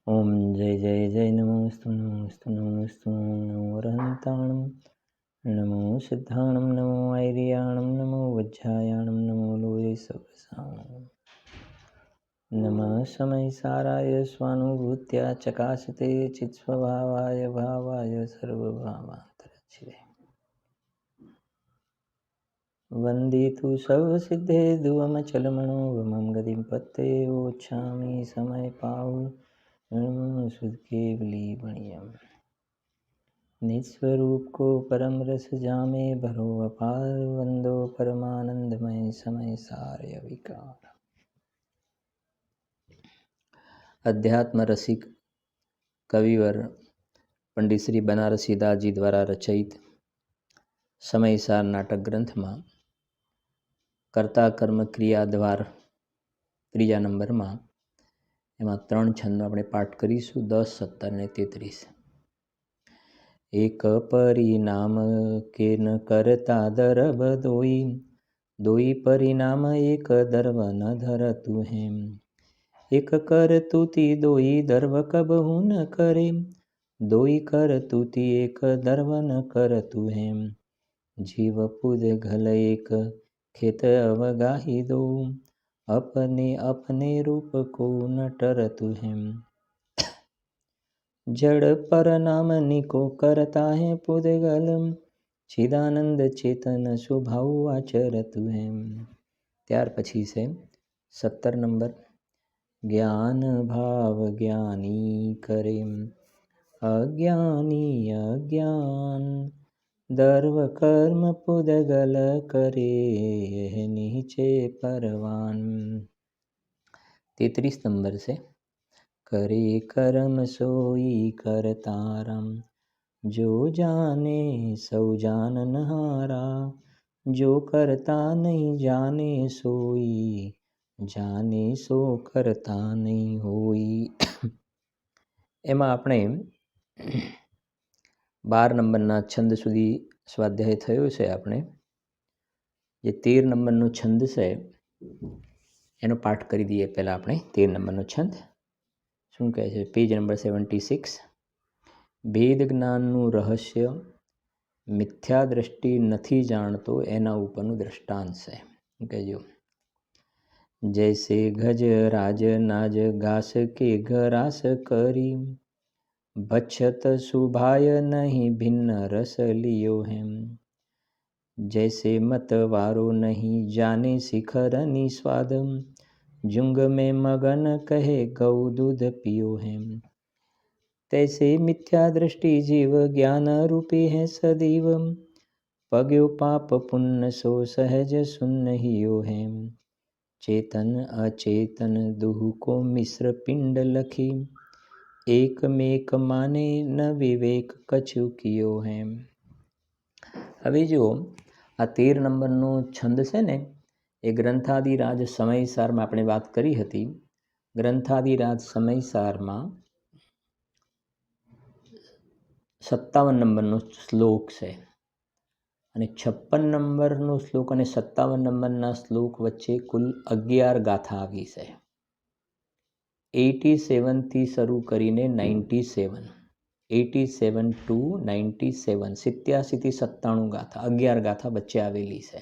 ओम जय जय जय नमोस्तु नमोस्तु नमोस्तु नमो रहंताणं नमो सिद्धाणं नमो ऐर्याणं नमो वज्रायाणं नमो लोये सवसाणं नमः समय साराय स्वानुभूत्या चकाशते चित्स्वभावाय भावाय सर्वभावान्तरच्छिदे वन्दे तु सर्वसिद्धे ध्रुवमचलमनोरमं गतिं पत्ते वोच्छामि समयपावु सुधकेवलीमणियम् निस्वरूप को परम रस जामे भरो अपार वंदो परमानंदमय समय सार्य विकार। अध्यात्म रसिक कविवर पंडित श्री बनारसी दास जी द्वारा रचित समयसार नाटक ग्रंथ में कर्ता कर्म क्रिया द्वार त्रीजा नंबर में एमां 3 छंद अपने पाठ करीशुं 10, 17 ने 33। एक परिणाम के न करता दर्व दोई, दोई परिणाम एक दर्व न धरतु हेम। एक कर तुति दोई दर्व कबहु न करे, दोई कर तुति एक दर्व न करतु हेम। जीव पुद घल एक खेत अवगाही दो, अपने अपने रूप को न टरतु हेम। जड़ पर नाम निको करता है पुद्गल, चिदानंद चेतन स्वभाव आचरतु है। त्यार पछी से 17 नंबर ज्ञान भाव ज्ञानी करे, अज्ञानी अज्ञान दर्व कर्म पुद्गल करे, नीचे परवान। 33 नंबर से करे कर्म सोई करतारम, जो जाने सो जाननहारा, जो करता नहीं जाने सोई, जाने सो करता नहीं होई। एमां आपणे 12 नंबरना छंद सुधी स्वाध्याय थयो छे। આપણે જે 13 નંબરનો છંદ છે એનો પાઠ કરી દઈએ। પહેલાં આપણે 13 નંબરનો છંદ શું કહે છે? Page number 76। ભેદ જ્ઞાનનું રહસ્ય મિથ્યા દ્રષ્ટિ નથી જાણતો એના ઉપરનું દ્રષ્ટાંત છે। કહેજો जैसे गज राज नाज घास के घरास करी, बच्छत सुभाय नहीं भिन्न रस लियो हेम। जैसे मतवारो नहीं जाने शिखर निस्वाद, जुंग में मगन कहे गौ दूध पियो हेम। तैसे मिथ्या दृष्टि जीव ज्ञान रूपी है सदैव, पग्यो पाप पुण्य सो सहज सुन्न हियो हेम। चेतन अचेतन दुहु को मिश्र पिंड लखी, एक मेक माने न विवेक कछु कियो हेम। हवे जो आ 13 नंबरनो छंद छे ने ए ग्रंथादिराज समयसार में आपणे बात करी हती। ग्रंथादिराज समयसार में 57 नंबरनो श्लोक है અને 56 નંબરનો શ્લોક અને 57 નંબરના શ્લોક વચ્ચે કુલ 11 ગાથા આવી છે। 87 થી શરૂ કરીને 97, 87 ટુ 97, 87 થી 97 ગાથા, 11 ગાથા વચ્ચે આવેલી છે।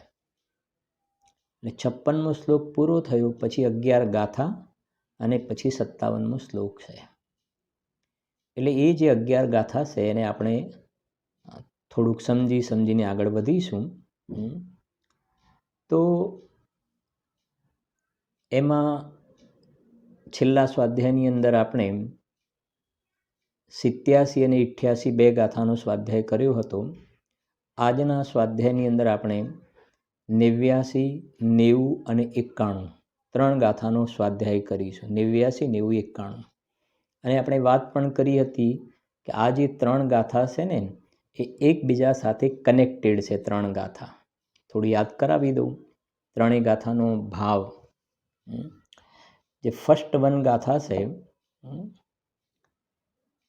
અને 56મો શ્લોક પૂરો થયો પછી 11 ગાથા અને પછી 57મો શ્લોક છે। એટલે એ જે 11 ગાથા છે એને આપણે થોડુંક સમજીને આગળ વધીશું। તો એમાં છેલ્લા સ્વાધ્યાયની અંદર આપણે 87 અને 88 બે ગાથાનો સ્વાધ્યાય કર્યો હતો। આજના સ્વાધ્યાયની અંદર આપણે 89, 90 અને 91 ત્રણ ગાથાનો સ્વાધ્યાય કરીશું। 89, 90, 91 અને આપણે વાત પણ કરી હતી કે આ જે ત્રણ ગાથા છે ને એ એકબીજા સાથે કનેક્ટેડ છે। ત્રણ ગાથા થોડી યાદ કરાવી દઉં। ત્રણેય ગાથાનો ભાવ જે ફર્સ્ટ વન ગાથા છે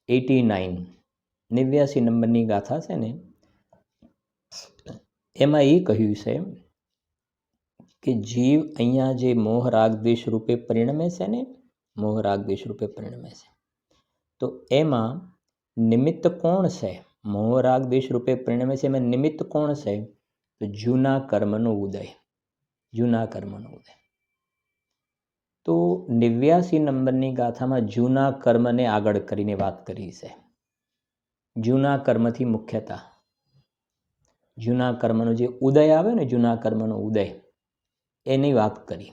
89, 89 નંબરની ગાથા છે ને એમાં એ કહ્યું છે કે જીવ અહીંયા જે મોહ રાગ દ્વેષ રૂપે પરિણમે છે ને, મોહ રાગ દ્વેષ રૂપે પરિણમે છે તો એમાં નિમિત્ત કોણ છે? મોહ રાગ દ્વેષ રૂપે પરિણમે છે, એમાં નિમિત્ત કોણ છે? તો જૂના કર્મનો ઉદય. જૂના કર્મનો ઉદય. તો 89 નંબરની ગાથામાં જૂના કર્મને આગળ કરીને વાત કરી છે. જૂના કર્મથી મુખ્યતા, જૂના કર્મનો જે ઉદય આવે ને, જૂના કર્મનો ઉદય, એની વાત કરી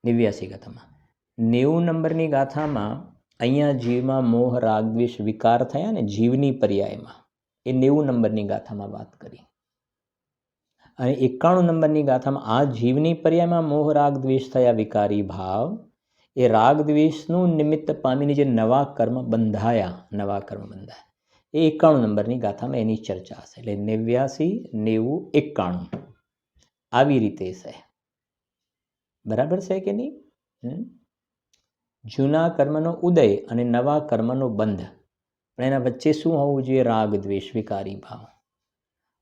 89 ગાથામાં. 90 નંબરની ગાથામાં અહીંયા જીવમાં મોહ રાગ દ્વેષ વિકાર થયા ને જીવની પર્યાયમાં, એ 90 નંબરની ગાથામાં વાત કરી. અને 91 નંબરની ગાથામાં આ જીવની પર્યાયમાં મોહ રાગ દ્વેષ થયા વિકારી ભાવ, એ રાગ દ્વેષનું નિમિત્ત પામીને જે નવા કર્મ બંધાયા, નવા કર્મ બંધાયા, એ 91 નંબરની ગાથામાં એની ચર્ચા છે. એટલે 89, 90, 91 આવી રીતે છે. બરાબર છે કે નહીં? જૂના કર્મનો ઉદય અને નવા કર્મનો બંધ, પણ એના વચ્ચે શું હોવું જોઈએ? રાગ દ્વેષ વિકારી ભાવ.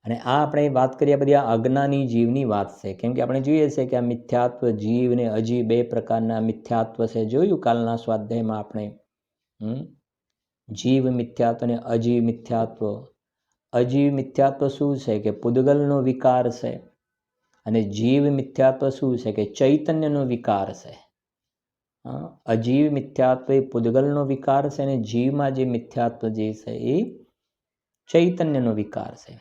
અને આ આપણે વાત કરીએ બધી આ અજ્ઞાની જીવની વાત છે. કેમ કે આપણે જોઈએ છે કે આ મિથ્યાત્વ જીવ ને અજીવ બે પ્રકારના મિથ્યાત્વ છે. જોયું કાલના સ્વાધ્યાયમાં આપણે. જીવ મિથ્યાત્વ અને અજીવ મિથ્યાત્વ. અજીવ મિથ્યાત્વ શું છે? કે પૂદગલનો વિકાર છે. અને જીવ મિથ્યાત્વ શું છે? કે ચૈતન્યનો વિકાર છે. અજીવ મિથ્યાત્વ એ પૂદગલનો વિકાર છે, અને જીવમાં જે મિથ્યાત્વ જે છે એ ચૈતન્યનો વિકાર છે.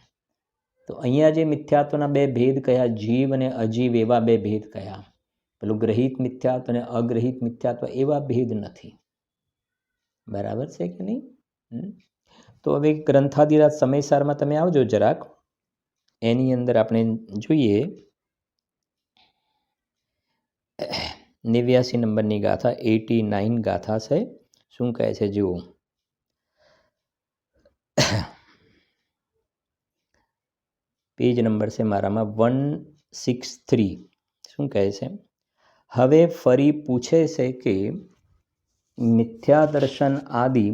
તો અહીંયા જે મિથ્યાત્વના બે ભેદ કયા, જીવ અને અજીવ, એવા બે ભેદ કયા. પેલું ગ્રહિત મિથ્યાત્વ અને અગ્રહિત મિથ્યાત્વ, એવા ભેદ નથી. બરાબર છે કે નહીં? તો હવે ગ્રંથાદિરાજ સમયસારમાં તમે આવજો જરાક. એની અંદર આપણે જોઈએ 89 નંબરની ગાથા, 89 ગાથા છે. શું કહે છે જુઓ. પેજ નંબર છે મારામાં 163. શું કહે છે? હવે ફરી પૂછે છે કે મિથ્યા દર્શન આદિ,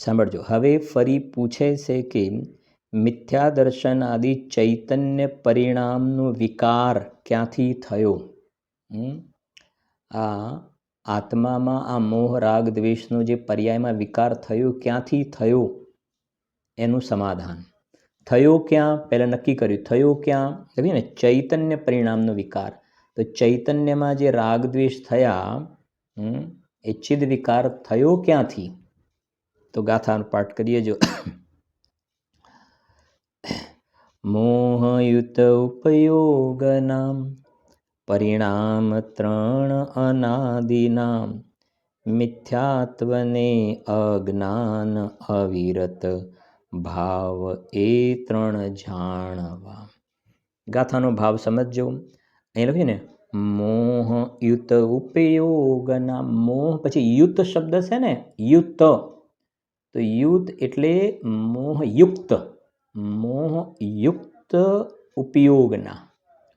સાંભળજો, હવે ફરી પૂછે છે કે મિથ્યા દર્શન આદિ ચૈતન્ય પરિણામનો વિકાર ક્યાંથી થયો? આ આત્મામાં આ મોહ રાગ દ્વેષનો જે પર્યાયમાં વિકાર થયો, ક્યાંથી થયો? એનું સમાધાન. થયો ક્યાં? પહેલાં નક્કી કર્યું. થયો ક્યાં? કહ્યું ને ચૈતન્ય પરિણામનો વિકાર. તો ચૈતન્યમાં જે રાગ દ્વેષ થયા, એ ચિદ વિકાર થયો ક્યાંથી? તો ગાથાનો પાઠ કરીએ જો. મોહયુત ઉપયોગનામ પરિણામ ત્રણ અનાદિનામ મિથ્યાત્વને અજ્ઞાન અવિરત ભાવ એ ત્રણ જાણવા. ગાથાનો ભાવ સમજજો. અહીં લખ્યું ને મોહયુત ઉપયોગના. મોહ પછી યુત શબ્દ છે ને, યુત. તો યુત એટલે મોહયુક્ત. મોહયુક્ત ઉપયોગના.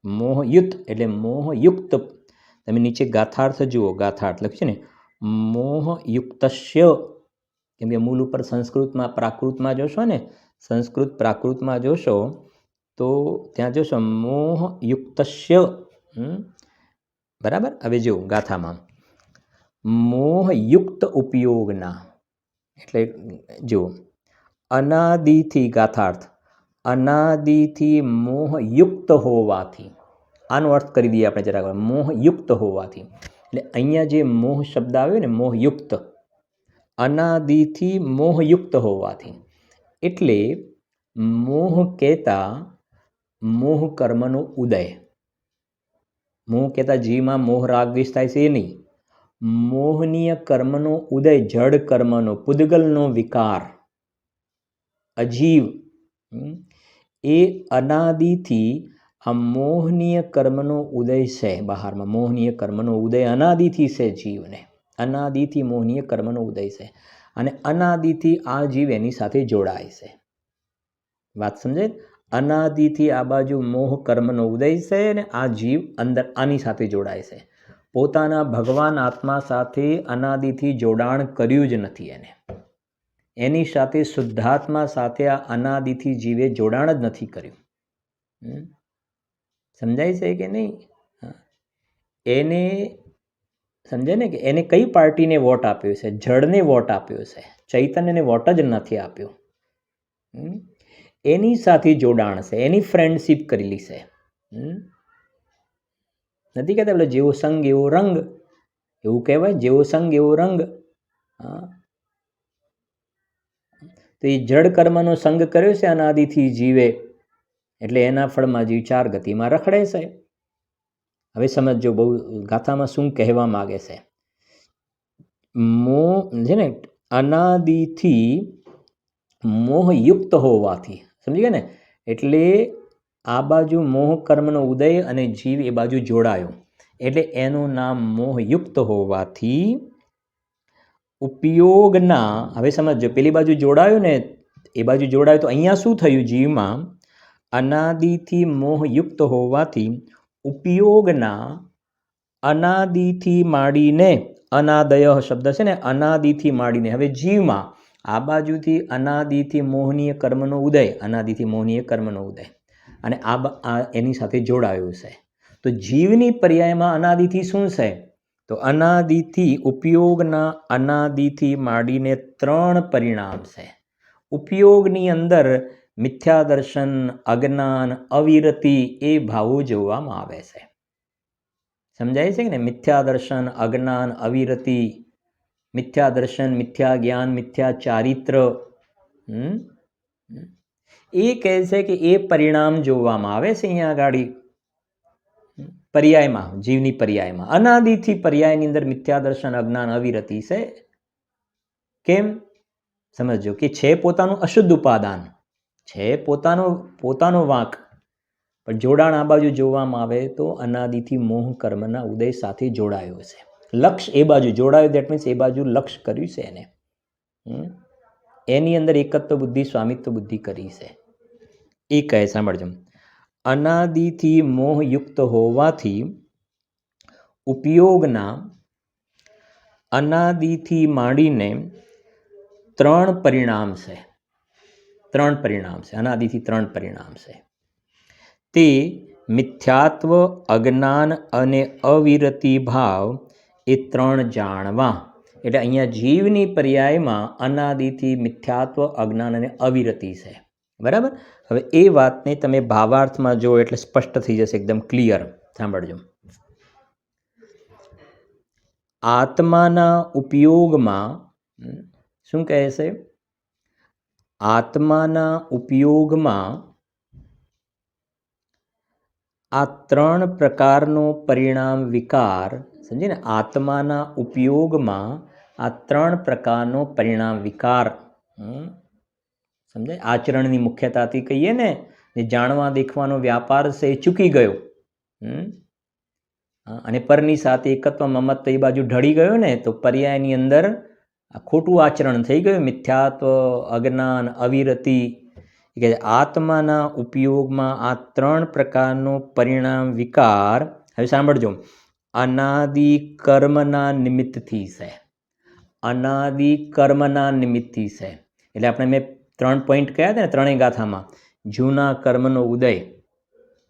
મોહયુત એટલે મોહયુક્ત. તમે નીચે ગાથાર્થ જુઓ. ગાથાર્થ લખ્યું છે ને મોહયુક્તસ્ય. કેમ કે મૂળ ઉપર સંસ્કૃતમાં પ્રાકૃતમાં જોશો ને, સંસ્કૃત પ્રાકૃતમાં જોશો તો ત્યાં જોશો મોહયુક્તસ્ય. બરાબર. હવે જુઓ ગાથામાં મોહયુક્ત ઉપયોગના એટલે જુઓ અનાદિથી, ગાથાર્થ અનાદિથી મોહયુક્ત હોવાથી. આનો અર્થ કરી દઈએ આપણે જરાક. મોહયુક્ત હોવાથી એટલે અહીંયા જે મોહ શબ્દ આવ્યો ને, મોહયુક્ત, અનાદિથી મોહયુક્ત હોવાથી, એટલે મોહ કહેતા મોહ કર્મનો ઉદય. મોહ કહેતા જીવમાં મોહ રાગ દ્વેષ થાય છે એ નહીં. મોહનીય કર્મનો ઉદય, જડ કર્મનો, પૂદગલનો વિકાર, અજીવ, એ અનાદિથી આ મોહનીય કર્મનો ઉદય છે. બહારમાં મોહનીય કર્મનો ઉદય અનાદિથી છે જીવને. અનાદિથી મોહનીય કર્મનો ઉદય છે. અને અનાદિથી આ જીવ એની સાથે જોડાય છે. વાત સમજાય? અનાદિથી આ બાજુ મોહ કર્મનો ઉદય છે અને આ જીવ અંદર આની સાથે જોડાય છે. પોતાના ભગવાન આત્મા સાથે અનાદિથી જોડાણ કર્યું જ નથી એને. એની સાથે શુદ્ધાત્મા સાથે આ અનાદિથી જીવે જોડાણ જ નથી કર્યું. સમજાય છે કે નહીં? એને સમજે ને કે એને કઈ પાર્ટીને વોટ આપ્યો છે? જડને વોટ આપ્યો છે, ચૈતન્યને વોટ જ નથી આપ્યો. એની સાથે જોડાણ છે, એની ફ્રેન્ડશીપ કરેલી છે. નથી કહેતા એટલે જેવો સંગ એવો રંગ, એવું કહેવાય, જેવો સંગ એવો રંગ. તો એ જડ કર્મનો સંગ કર્યો છે અનાદિથી જીવે, એટલે એના ફળમાં જીવ 4 ગતિમાં રખડે છે. હવે સમજો બહુ ગાથામાં શું કહેવા માગે છે. મોહ છે ને, અનાદિથી મોહયુક્ત હોવાથી, સમજી ગયા ને, એટલે આ બાજુ મોહ કર્મનો ઉદય અને જીવ એ બાજુ જોડાયો, એટલે એનું નામ મોહયુક્ત હોવાથી ઉપયોગના, હવે સમજો પેલી બાજુ જોડાયું ને, એ બાજુ જોડાયું તો અહીંયા શું થયું? જીવમાં અનાદિથી મોહયુક્ત હોવાથી ઉપયોગના અનાદિથી માંડીને, અનાદય શબ્દ છે ને, અનાદિથી માંડીને, હવે જીવમાં આ બાજુથી અનાદિથી મોહનીય કર્મનો ઉદય, અનાદિથી મોહનીય કર્મનો ઉદય, અને આ એની સાથે જોડાયું છે. તો જીવની પર્યાયમાં અનાદિથી શું છે? તો અનાદિથી ઉપયોગના અનાદિથી માંડીને 3 પરિણામ છે. ઉપયોગની અંદર મિથ્યા દર્શન, અજ્ઞાન, અવિરતિ એ ભાવો જોવામાં આવે છે. સમજાય છે કે ને? મિથ્યા દર્શન, અજ્ઞાન, અવિરતિ, મિથ્યા દર્શન, મિથ્યા જ્ઞાન, મિથ્યા ચારિત્ર. એ કહે છે કે એ પરિણામ જોવામાં આવે છે અહીંયા આગળ પર્યાયમાં, જીવની પર્યાયમાં. અનાદિથી પર્યાયની અંદર મિથ્યા દર્શન, અજ્ઞાન, અવિરતિ છે. કેમ? સમજો કે છે પોતાનું અશુદ્ધ ઉપાદાન, છે પોતાનો વાંક, પણ જોડાણ આ બાજુ જોવામાં આવે તો અનાદિથી મોહ કર્મના ઉદય સાથે જોડાયો છે. લક્ષ એ બાજુ જોડાયો, દેટ મીન્સ એ બાજુ લક્ષ કર્યું છે એને. એની અંદર એકત્વ બુદ્ધિ, સ્વામિત્વ બુદ્ધિ કરી છે. એ કહે, સાંભળજો, અનાદિથી મોહયુક્ત હોવાથી ઉપયોગના અનાદિથી માંડીને 3 પરિણામ છે. 3 પરિણામ છે, અનાદિથી 3 પરિણામ છે. તે મિથ્યાત્વ, અજ્ઞાન અને અવિરતિ ભાવ એ 3 જાણવા. એટલે અહીંયા જીવની પર્યાયમાં અનાદિથી મિથ્યાત્વ, અજ્ઞાન અને અવિરતિ છે. બરાબર? હવે એ વાતને તમે ભાવાર્થમાં જો એટલે સ્પષ્ટ થઈ જશે, એકદમ ક્લિયર. સાંભળજો. આત્માના ઉપયોગમાં શું કહે છે? આત્માના ઉપયોગમાં આ 3 પ્રકારનો પરિણામ વિકાર, સમજે ને? આત્માના ઉપયોગમાં આ 3 પ્રકારનો પરિણામ વિકાર, સમજાય? આચરણની મુખ્યતાથી કહીએ ને, જે જાણવા દેખવાનો વ્યાપાર છે એ ચૂકી ગયો, અને પરની સાથે એકત્વ મમત્વ એ બાજુ ઢળી ગયો ને, તો પર્યાયની અંદર ખોટું આચરણ થઈ ગયું, મિથ્યાત્વ, અજ્ઞાન, અવિરતિ. કે આત્માના ઉપયોગમાં આ 3 પ્રકારનો પરિણામ વિકાર, હવે સાંભળજો, અનાદિ કર્મના નિમિત્તથી છે. અનાદિ કર્મના નિમિત્તથી છે. એટલે આપણે મેં 3 પોઈન્ટ કહ્યા હતા ને, 3 ગાથામાં. જૂના કર્મનો ઉદય,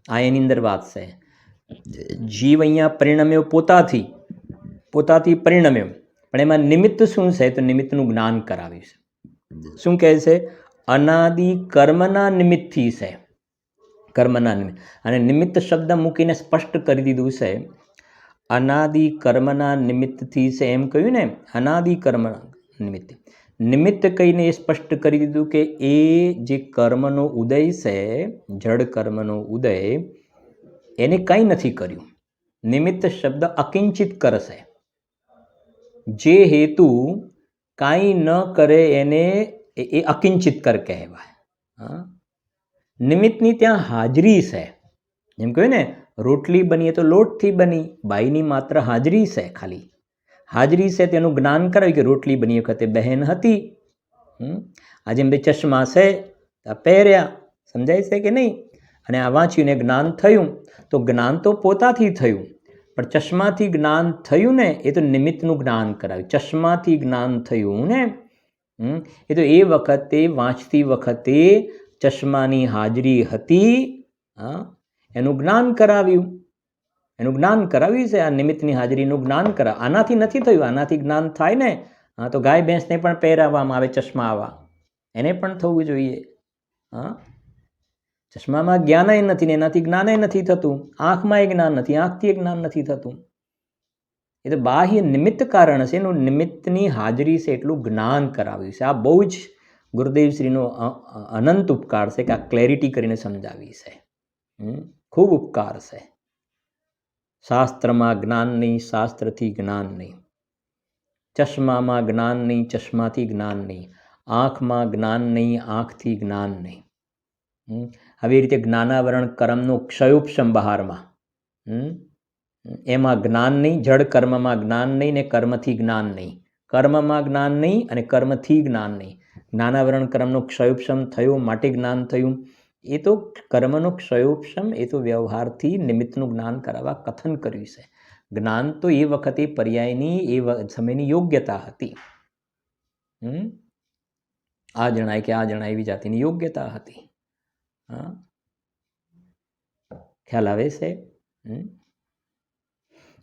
આ એની અંદર વાત છે. જીવ અહીંયા પરિણમ્યો પોતાથી પરિણમ્યો, પણ એમાં નિમિત્ત શું છે? તો નિમિત્તનું જ્ઞાન કરાવ્યું છે. શું કહે છે? અનાદિ કર્મના નિમિત્તથી છે. કર્મના નિમિત્ત, અને નિમિત્ત શબ્દ મૂકીને સ્પષ્ટ કરી દીધું છે. અનાદિ કર્મના નિમિત્તથી છે એમ કહ્યું ને, અનાદિ કર્મ નિમિત્ત. નિમિત્ત કહીને એ સ્પષ્ટ કરી દીધું કે એ જે કર્મનો ઉદય છે, જડ કર્મનો ઉદય, એને કંઈ નથી કર્યું. નિમિત્ત શબ્દ અકિંચિત કરશે. જે હેતુ કાંઈ ન કરે એને એ અકિંચિત કર કહેવાય. નિમિત્તની ત્યાં હાજરી છે. જેમ કહ્યું ને, રોટલી બની તો લોટથી બની, બાઈની માત્ર હાજરી છે. ખાલી હાજરી છે તેનું જ્ઞાન કરાવ્યું કે રોટલી બની વખતે બહેન હતી. આજે બે ચશ્મા છે પહેર્યા, સમજાય છે કે નહીં? અને આ વાંચ્યું ને જ્ઞાન થયું. તો જ્ઞાન તો પોતાથી થયું, પણ ચશ્માથી જ્ઞાન થયું ને, એ તો નિમિત્તનું જ્ઞાન કરાવ્યું. ચશ્માથી જ્ઞાન થયું ને, એ તો એ વખતે વાંચતી વખતે ચશ્માની હાજરી હતી, એનું જ્ઞાન કરાવ્યું. એનું જ્ઞાન કરાવ્યું છે. આ નિમિત્તની હાજરીનું જ્ઞાન કરાવ. આનાથી નથી થયું, આનાથી જ્ઞાન થાય ને. હા, તો ગાય ભેંસને પણ પહેરાવવામાં આવે ચશ્મા આવા, એને પણ થવું જોઈએ. હા, ચશ્મામાં જ્ઞાનય નથી ને એનાથી જ્ઞાનય નથી થતું. આંખમાં એ જ્ઞાન નથી, આંખથી એ જ્ઞાન નથી થતું. એ તો બાહ્ય નિમિત્ત કારણ છે, એનું નિમિત્તની હાજરી છે એટલું જ્ઞાન કરાવ્યું છે. આ બહુ જ ગુરુદેવશ્રીનો અનંત ઉપકાર છે કે આ ક્લેરિટી કરીને સમજાવી છે. ખૂબ ઉપકાર છે. શાસ્ત્રમાં જ્ઞાન નહીં, શાસ્ત્રથી જ્ઞાન નહીં. ચશ્મામાં જ્ઞાન નહીં, ચશ્માથી જ્ઞાન નહીં. આંખમાં જ્ઞાન નહીં, આંખથી જ્ઞાન નહીં. આવી રીતે જ્ઞાનાવરણ કર્મનો ક્ષયોપશમ બહારમાં, એમાં જ્ઞાન નહીં. જડ કર્મમાં જ્ઞાન નહીં ને કર્મથી જ્ઞાન નહીં. કર્મમાં જ્ઞાન નહીં અને કર્મથી જ્ઞાન નહીં. જ્ઞાનાવરણ કર્મનો ક્ષયોપશમ થયો માટે જ્ઞાન થયું. એ તો કર્મનો ક્ષયોપશમ, એ તો વ્યવહારથી નિમિત્તનું જ્ઞાન કરાવવા કથન કર્યું છે. જ્ઞાન તો એ વખતે પર્યાયની એ સમયની યોગ્યતા હતી. આ જણાય કે આ જણાય એવી જાતિની યોગ્યતા હતી. હા, ખ્યાલ આવે છે?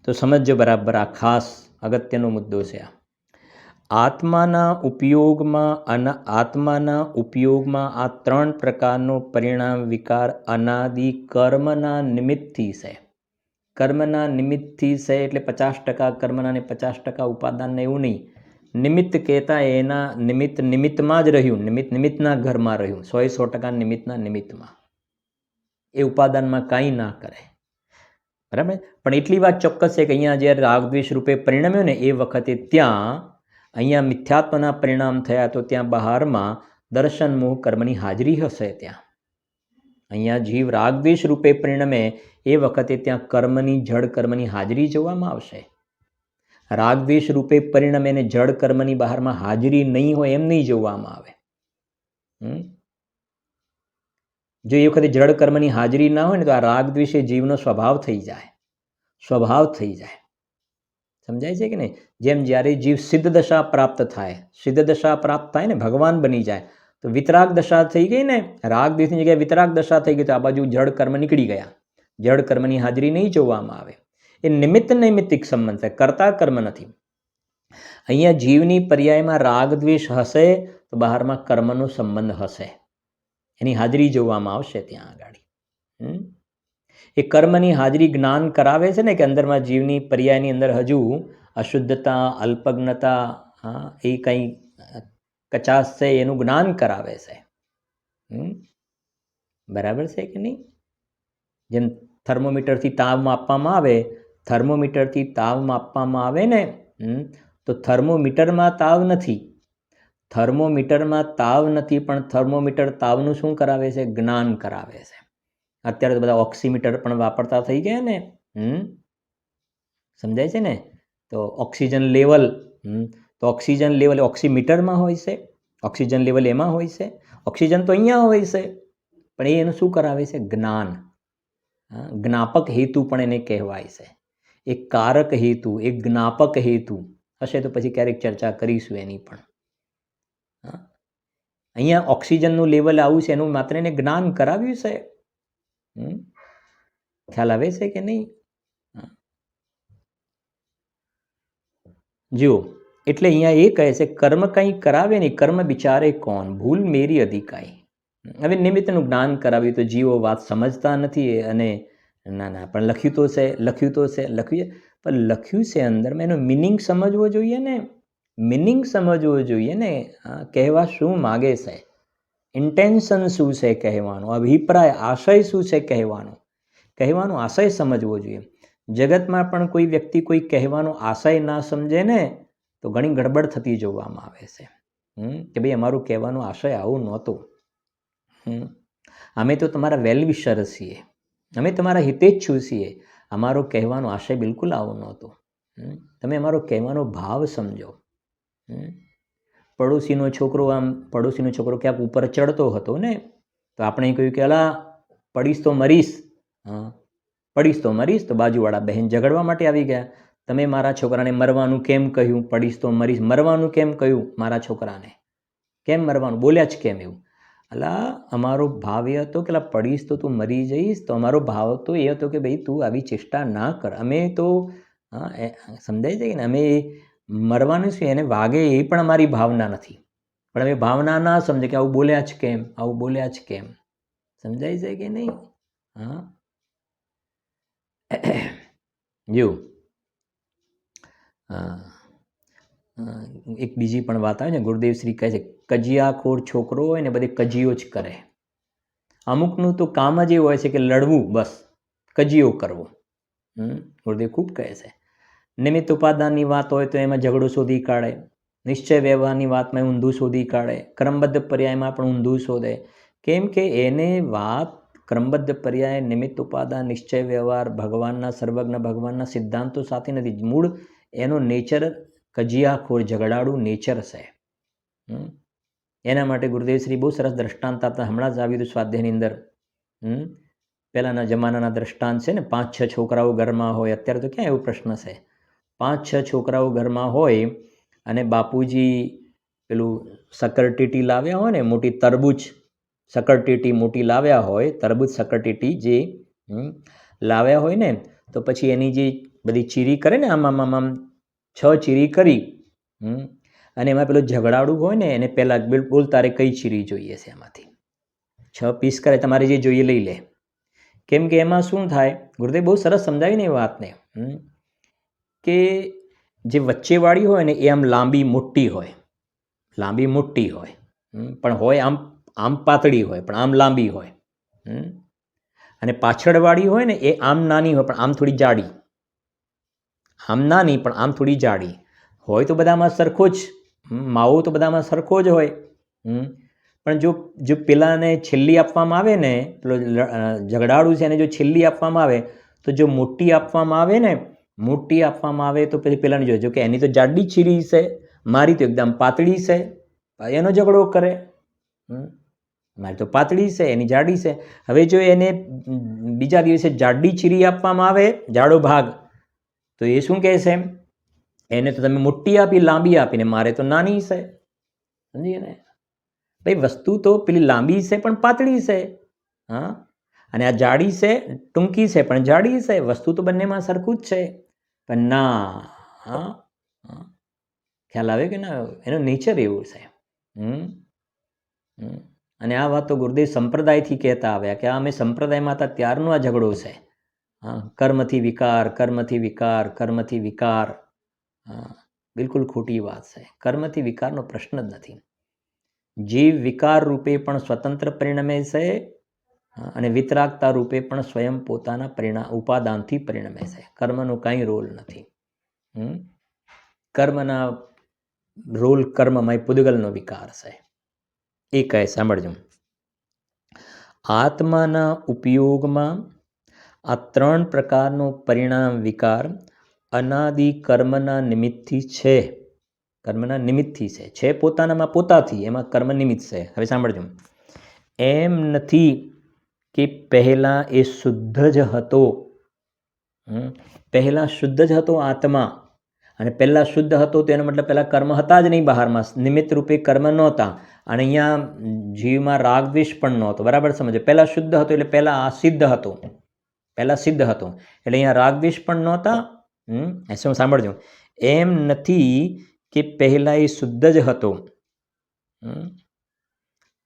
તો સમજો બરાબર. આ ખાસ અગત્યનો મુદ્દો છે. આ આત્માના ઉપયોગમાં આ 3 પ્રકારનો પરિણામ વિકાર અનાદિ કર્મના નિમિત્તથી છે. કર્મના નિમિત્તથી છે એટલે 50% કર્મના ને 50% ઉપાદાનને એવું નહીં. નિમિત્ત કહેતા એના નિમિત્તમાં જ રહ્યું, નિમિત્તના ઘરમાં રહ્યું. 100% નિમિત્તના નિમિત્તમાં, એ ઉપાદાનમાં કાંઈ ના કરે. બરાબર. પણ એટલી વાત ચોક્કસ છે કે અહીંયા જ્યારે રાગદ્વેષ રૂપે પરિણમ્યો ને એ વખતે ત્યાં અહીંયા મિથ્યાત્વના પરિણામ થયા, તો ત્યાં બહારમાં દર્શન મોહ કર્મની હાજરી હશે. ત્યાં અહીંયા જીવ રાગદ્વેષ રૂપે પરિણમે એ વખતે ત્યાં કર્મની, જડ કર્મની હાજરી જોવામાં આવશે. રાગદ્વેષ રૂપે પરિણમે ને જડ કર્મની બહારમાં હાજરી નહીં હોય એમ નહીં જોવામાં આવે. જો એ વખતે જડ કર્મની હાજરી ના હોય ને તો આ રાગદ્વેષ એ જીવનો સ્વભાવ થઈ જાય. સમજાય છે કે નહીં? જેમ જ્યારે જીવ સિદ્ધ દશા પ્રાપ્ત થાય, ને ભગવાન બની જાય, તો વિતરાગ દશા થઈ ગઈ ને, રાગદ્વેષની જગ્યાએ વિતરાગ દશા થઈ ગઈ, તો આ બાજુ જડ કર્મ નીકળી ગયા. જડ કર્મની હાજરી નહીં જોવામાં આવે. એ નિમિત્ત નૈમિત્તિક સંબંધ છે, કરતા કર્મ નથી. અહીંયા જીવની પર્યાયમાં રાગદ્વેષ હશે તો બહારમાં કર્મનો સંબંધ હશે, એની હાજરી જોવામાં આવશે ત્યાં આગળ. એ કર્મની હાજરી જ્ઞાન કરાવે છે ને કે અંદરમાં જીવની પર્યાયની અંદર હજુ અશુદ્ધતા, અલ્પજ્ઞતા, એ કંઈ કચાશ છે એનું જ્ઞાન કરાવે છે. બરાબર છે કે નહીં? જેમ થર્મોમીટરથી તાવ માપવામાં આવે, ને તો થર્મોમીટરમાં તાવ નથી, પણ થર્મોમીટર તાવનું શું કરાવે છે? જ્ઞાન કરાવે છે. અત્યારે તો બધા ઓક્સીમીટર પણ વાપરતા થઈ ગયા ને. સમજાય છે ને? તો ઓક્સિજન લેવલ, ઓક્સીમીટરમાં હોય છે, ઓક્સિજન લેવલ એમાં હોય છે, ઓક્સિજન તો અહીંયા હોય છે, પણ એનું શું કરાવે છે? જ્ઞાન. જ્ઞાપક હેતુ પણ એને કહેવાય છે. એક કારક હેતુ, એક જ્ઞાપક હેતુ હશે તો પછી ક્યારેક ચર્ચા કરીશું એની પણ. અહીંયા ઓક્સિજનનું લેવલ આવું છે, એનું માત્ર એને જ્ઞાન કરાવ્યું છે. ખ્યાલ આવે છે કે નહીં? જુઓ, એટલે અહીંયા એ કહે છે કર્મ કંઈ કરાવે નહીં, કર્મ બિચારે કોણ, ભૂલ મેરી અધિકાઈ. હવે નિમિત્તનું જ્ઞાન કરાવ્યું તો જીવો વાત સમજતા નથી. અને ના પણ લખ્યું છે અંદરમાં, એનો મિનિંગ સમજવો જોઈએ ને. કહેવા શું માગે છે, ઇન્ટેન્શન શું છે કહેવાનું, અભિપ્રાય, આશય શું છે કહેવાનો આશય સમજવો જોઈએ. જગતમાં પણ કોઈ વ્યક્તિ કોઈ કહેવાનો આશય ના સમજે ને તો ઘણી ગડબડ થતી જોવામાં આવે છે. કે ભાઈ અમારું કહેવાનો આશય આવું નહોતું, અમે તો તમારા વેલવિશર છીએ, અમે તમારા હિતેચ્છુ છીએ, અમારો કહેવાનો આશય બિલકુલ આવો નહોતો. તમે અમારો કહેવાનો ભાવ સમજો. પડોશીનો છોકરો ક્યાંક ઉપર ચડતો હતો ને, તો આપણે કહ્યું કે અલા પડીશ તો મરીશ, તો બાજુવાળા બહેન ઝઘડવા માટે આવી ગયા. તમે મારા છોકરાને મરવાનું કેમ કહ્યું? પડીશ તો મરીશ, મરવાનું કેમ કહ્યું મારા છોકરાને? કેમ મરવાનું બોલ્યા જ કેમ એવું? અલા અમારો ભાવ એ હતો કે પડીશ તો તું મરી જઈશ, તો અમારો ભાવ તો એ હતો કે ભાઈ તું આવી ચેષ્ટા ના કર. અમે તો સમજાય છે કે ને, અમે મરવાનું છે એને વાગે એ પણ અમારી ભાવના નથી, પણ અમે ભાવના ના સમજે કે આવું બોલ્યા જ કેમ, આવું બોલ્યા જ કેમ. સમજાય છે કે નહીં? હા, જો એક બીજી પણ વાત આવે ને, ગુરુદેવ શ્રી કહે છે કજિયાખોર છોકરો હોય ને બધે કજિયો જ કરે. અમુકનું તો કામ જ એવું હોય છે કે લડવું, બસ કજિયો કરવો. ગુરુદેવ ખૂબ કહે છે. નિમિત્ત ઉપાદાનની વાત હોય તો એમાં ઝઘડો શોધી કાઢે, નિશ્ચય વ્યવહારની વાતમાં ઊંધું શોધી કાઢે, ક્રમબદ્ધ પર્યાયમાં પણ ઊંધું શોધે. કેમ કે એને વાત ક્રમબદ્ધ પર્યાય, નિમિત્ત ઉપાદાન, નિશ્ચય વ્યવહાર, ભગવાનના સર્વજ્ઞ ભગવાનના સિદ્ધાંતો સાથે નથી. મૂળ એનો નેચર કજિયાખોર ઝઘડાળું નેચર છે. એના માટે ગુરુદેવ શ્રી બહુ સરસ દ્રષ્ટાંત આપતા. હમણાં જ આવ્યું હતું સ્વાધ્યાયની અંદર. પહેલાંના જમાનાના દ્રષ્ટાંત છે ને, 5-6 છોકરાઓ ઘરમાં હોય. અત્યારે તો ક્યાં એવો પ્રશ્ન છે? 5-6 છોકરાઓ ઘરમાં હોય અને બાપુજી પેલું સકરટીટી લાવ્યા હોય ને, મોટી તરબૂચ સકરટીટી મોટી લાવ્યા હોય, તરબૂચ સકરટીટી જે લાવ્યા હોય ને, તો પછી એની જે બધી ચીરી કરે ને, આમ 6 ચીરી કરી અને એમાં પેલું ઝઘડાળું હોય ને, એને પહેલાં બોલ તારે કઈ ચીરી જોઈએ છે? એમાંથી 6 પીસ કરે, તમારે જે જોઈએ લઈ લે. કેમ કે એમાં શું થાય, ગુરુદેવ બહુ સરસ સમજાવીને એ વાતને, કે જે વચ્ચેવાળી હોય ને એ આમ લાંબી મોટી હોય, લાંબી મોટી હોય, પણ હોય આમ પાતળી હોય, પણ આમ લાંબી હોય. અને પાછળવાળી હોય ને એ આમ નાની હોય, પણ આમ થોડી જાડી. આમ નાની પણ આમ થોડી જાડી હોય. તો બધામાં સરખો જ માવો તો બધામાં સરખો જ હોય. પણ જો પેલાને છેલ્લી આપવામાં આવે ને, પેલો ઝઘડાળું છે એને જો છેલ્લી આપવામાં આવે, તો જો મોટી આપવામાં આવે ને, મોટી આપવામાં આવે તો પછી પેલાને જોજો કે એની તો જાડી ચીરી છે, મારી તો એકદમ પાતળી છે, એનો ઝઘડો કરે. મારી તો પાતળી છે, એની જાડી છે. હવે જો એને બીજા દિવસે જાડી ચીરી આપવામાં આવે, જાડો ભાગ, તો એ શું કહે છે? એને તો તમે મોટી આપી, લાંબી આપીને મારે તો નાની છે. સમજીએ ને ભાઈ? વસ્તુ તો પેલી લાંબી છે પણ પાતળી છે, અને આ જાડી છે, ટૂંકી છે પણ જાડી છે. વસ્તુ તો બંનેમાં સરખું જ છે. પણ ના, ખ્યાલ આવે કે ના? એનું નેચર એવું છે. અને આ વાત તો ગુરુદેવ સંપ્રદાયથી કહેતા આવ્યા, કે અમે સંપ્રદાયમાં હતા ત્યારનો આ ઝઘડો છે. કર્મથી વિકાર, કર્મથી વિકાર, કર્મથી વિકાર. બિલકુલ ખોટી વાત છે. કર્મથી વિકારનો પ્રશ્ન જ નથી. જીવ વિકાર રૂપે પણ સ્વતંત્ર પરિણમે છે અને વિતરાગતા રૂપે પણ સ્વયં પોતાના ઉપાદાનથી પરિણમે છે. કર્મનો કાંઈ રોલ નથી. કર્મના રોલ કર્મમાં પૂદગલનો વિકાર છે. એ કહે, સાંભળજો, આત્માના ઉપયોગમાં આ 3 પ્રકારનો પરિણામ વિકાર અનાદિ કર્મના નિમિત્તથી છે. કર્મના નિમિત્તથી છે પોતાનામાં પોતાથી, એમાં કર્મ નિમિત્ત છે. હવે સાંભળજો, એમ નથી કે પહેલાં એ શુદ્ધ જ હતો. પહેલાં શુદ્ધ જ હતો આત્મા, અને પહેલાં શુદ્ધ હતો તો એનો મતલબ પહેલાં કર્મ હતા જ નહીં બહારમાં, નિમિત્ત રૂપે કર્મ નહોતા. અને અહીંયા જીવમાં રાગ દ્વેષ પણ નહોતો. બરાબર સમજો? પહેલાં શુદ્ધ હતો એટલે પહેલાં સિદ્ધ હતો, પહેલાં સિદ્ધ હતો એટલે અહીંયા રાગ દ્વેષ પણ નહોતા. શું સાંભળજો, એમ નથી કે પહેલાં એ શુદ્ધ જ હતો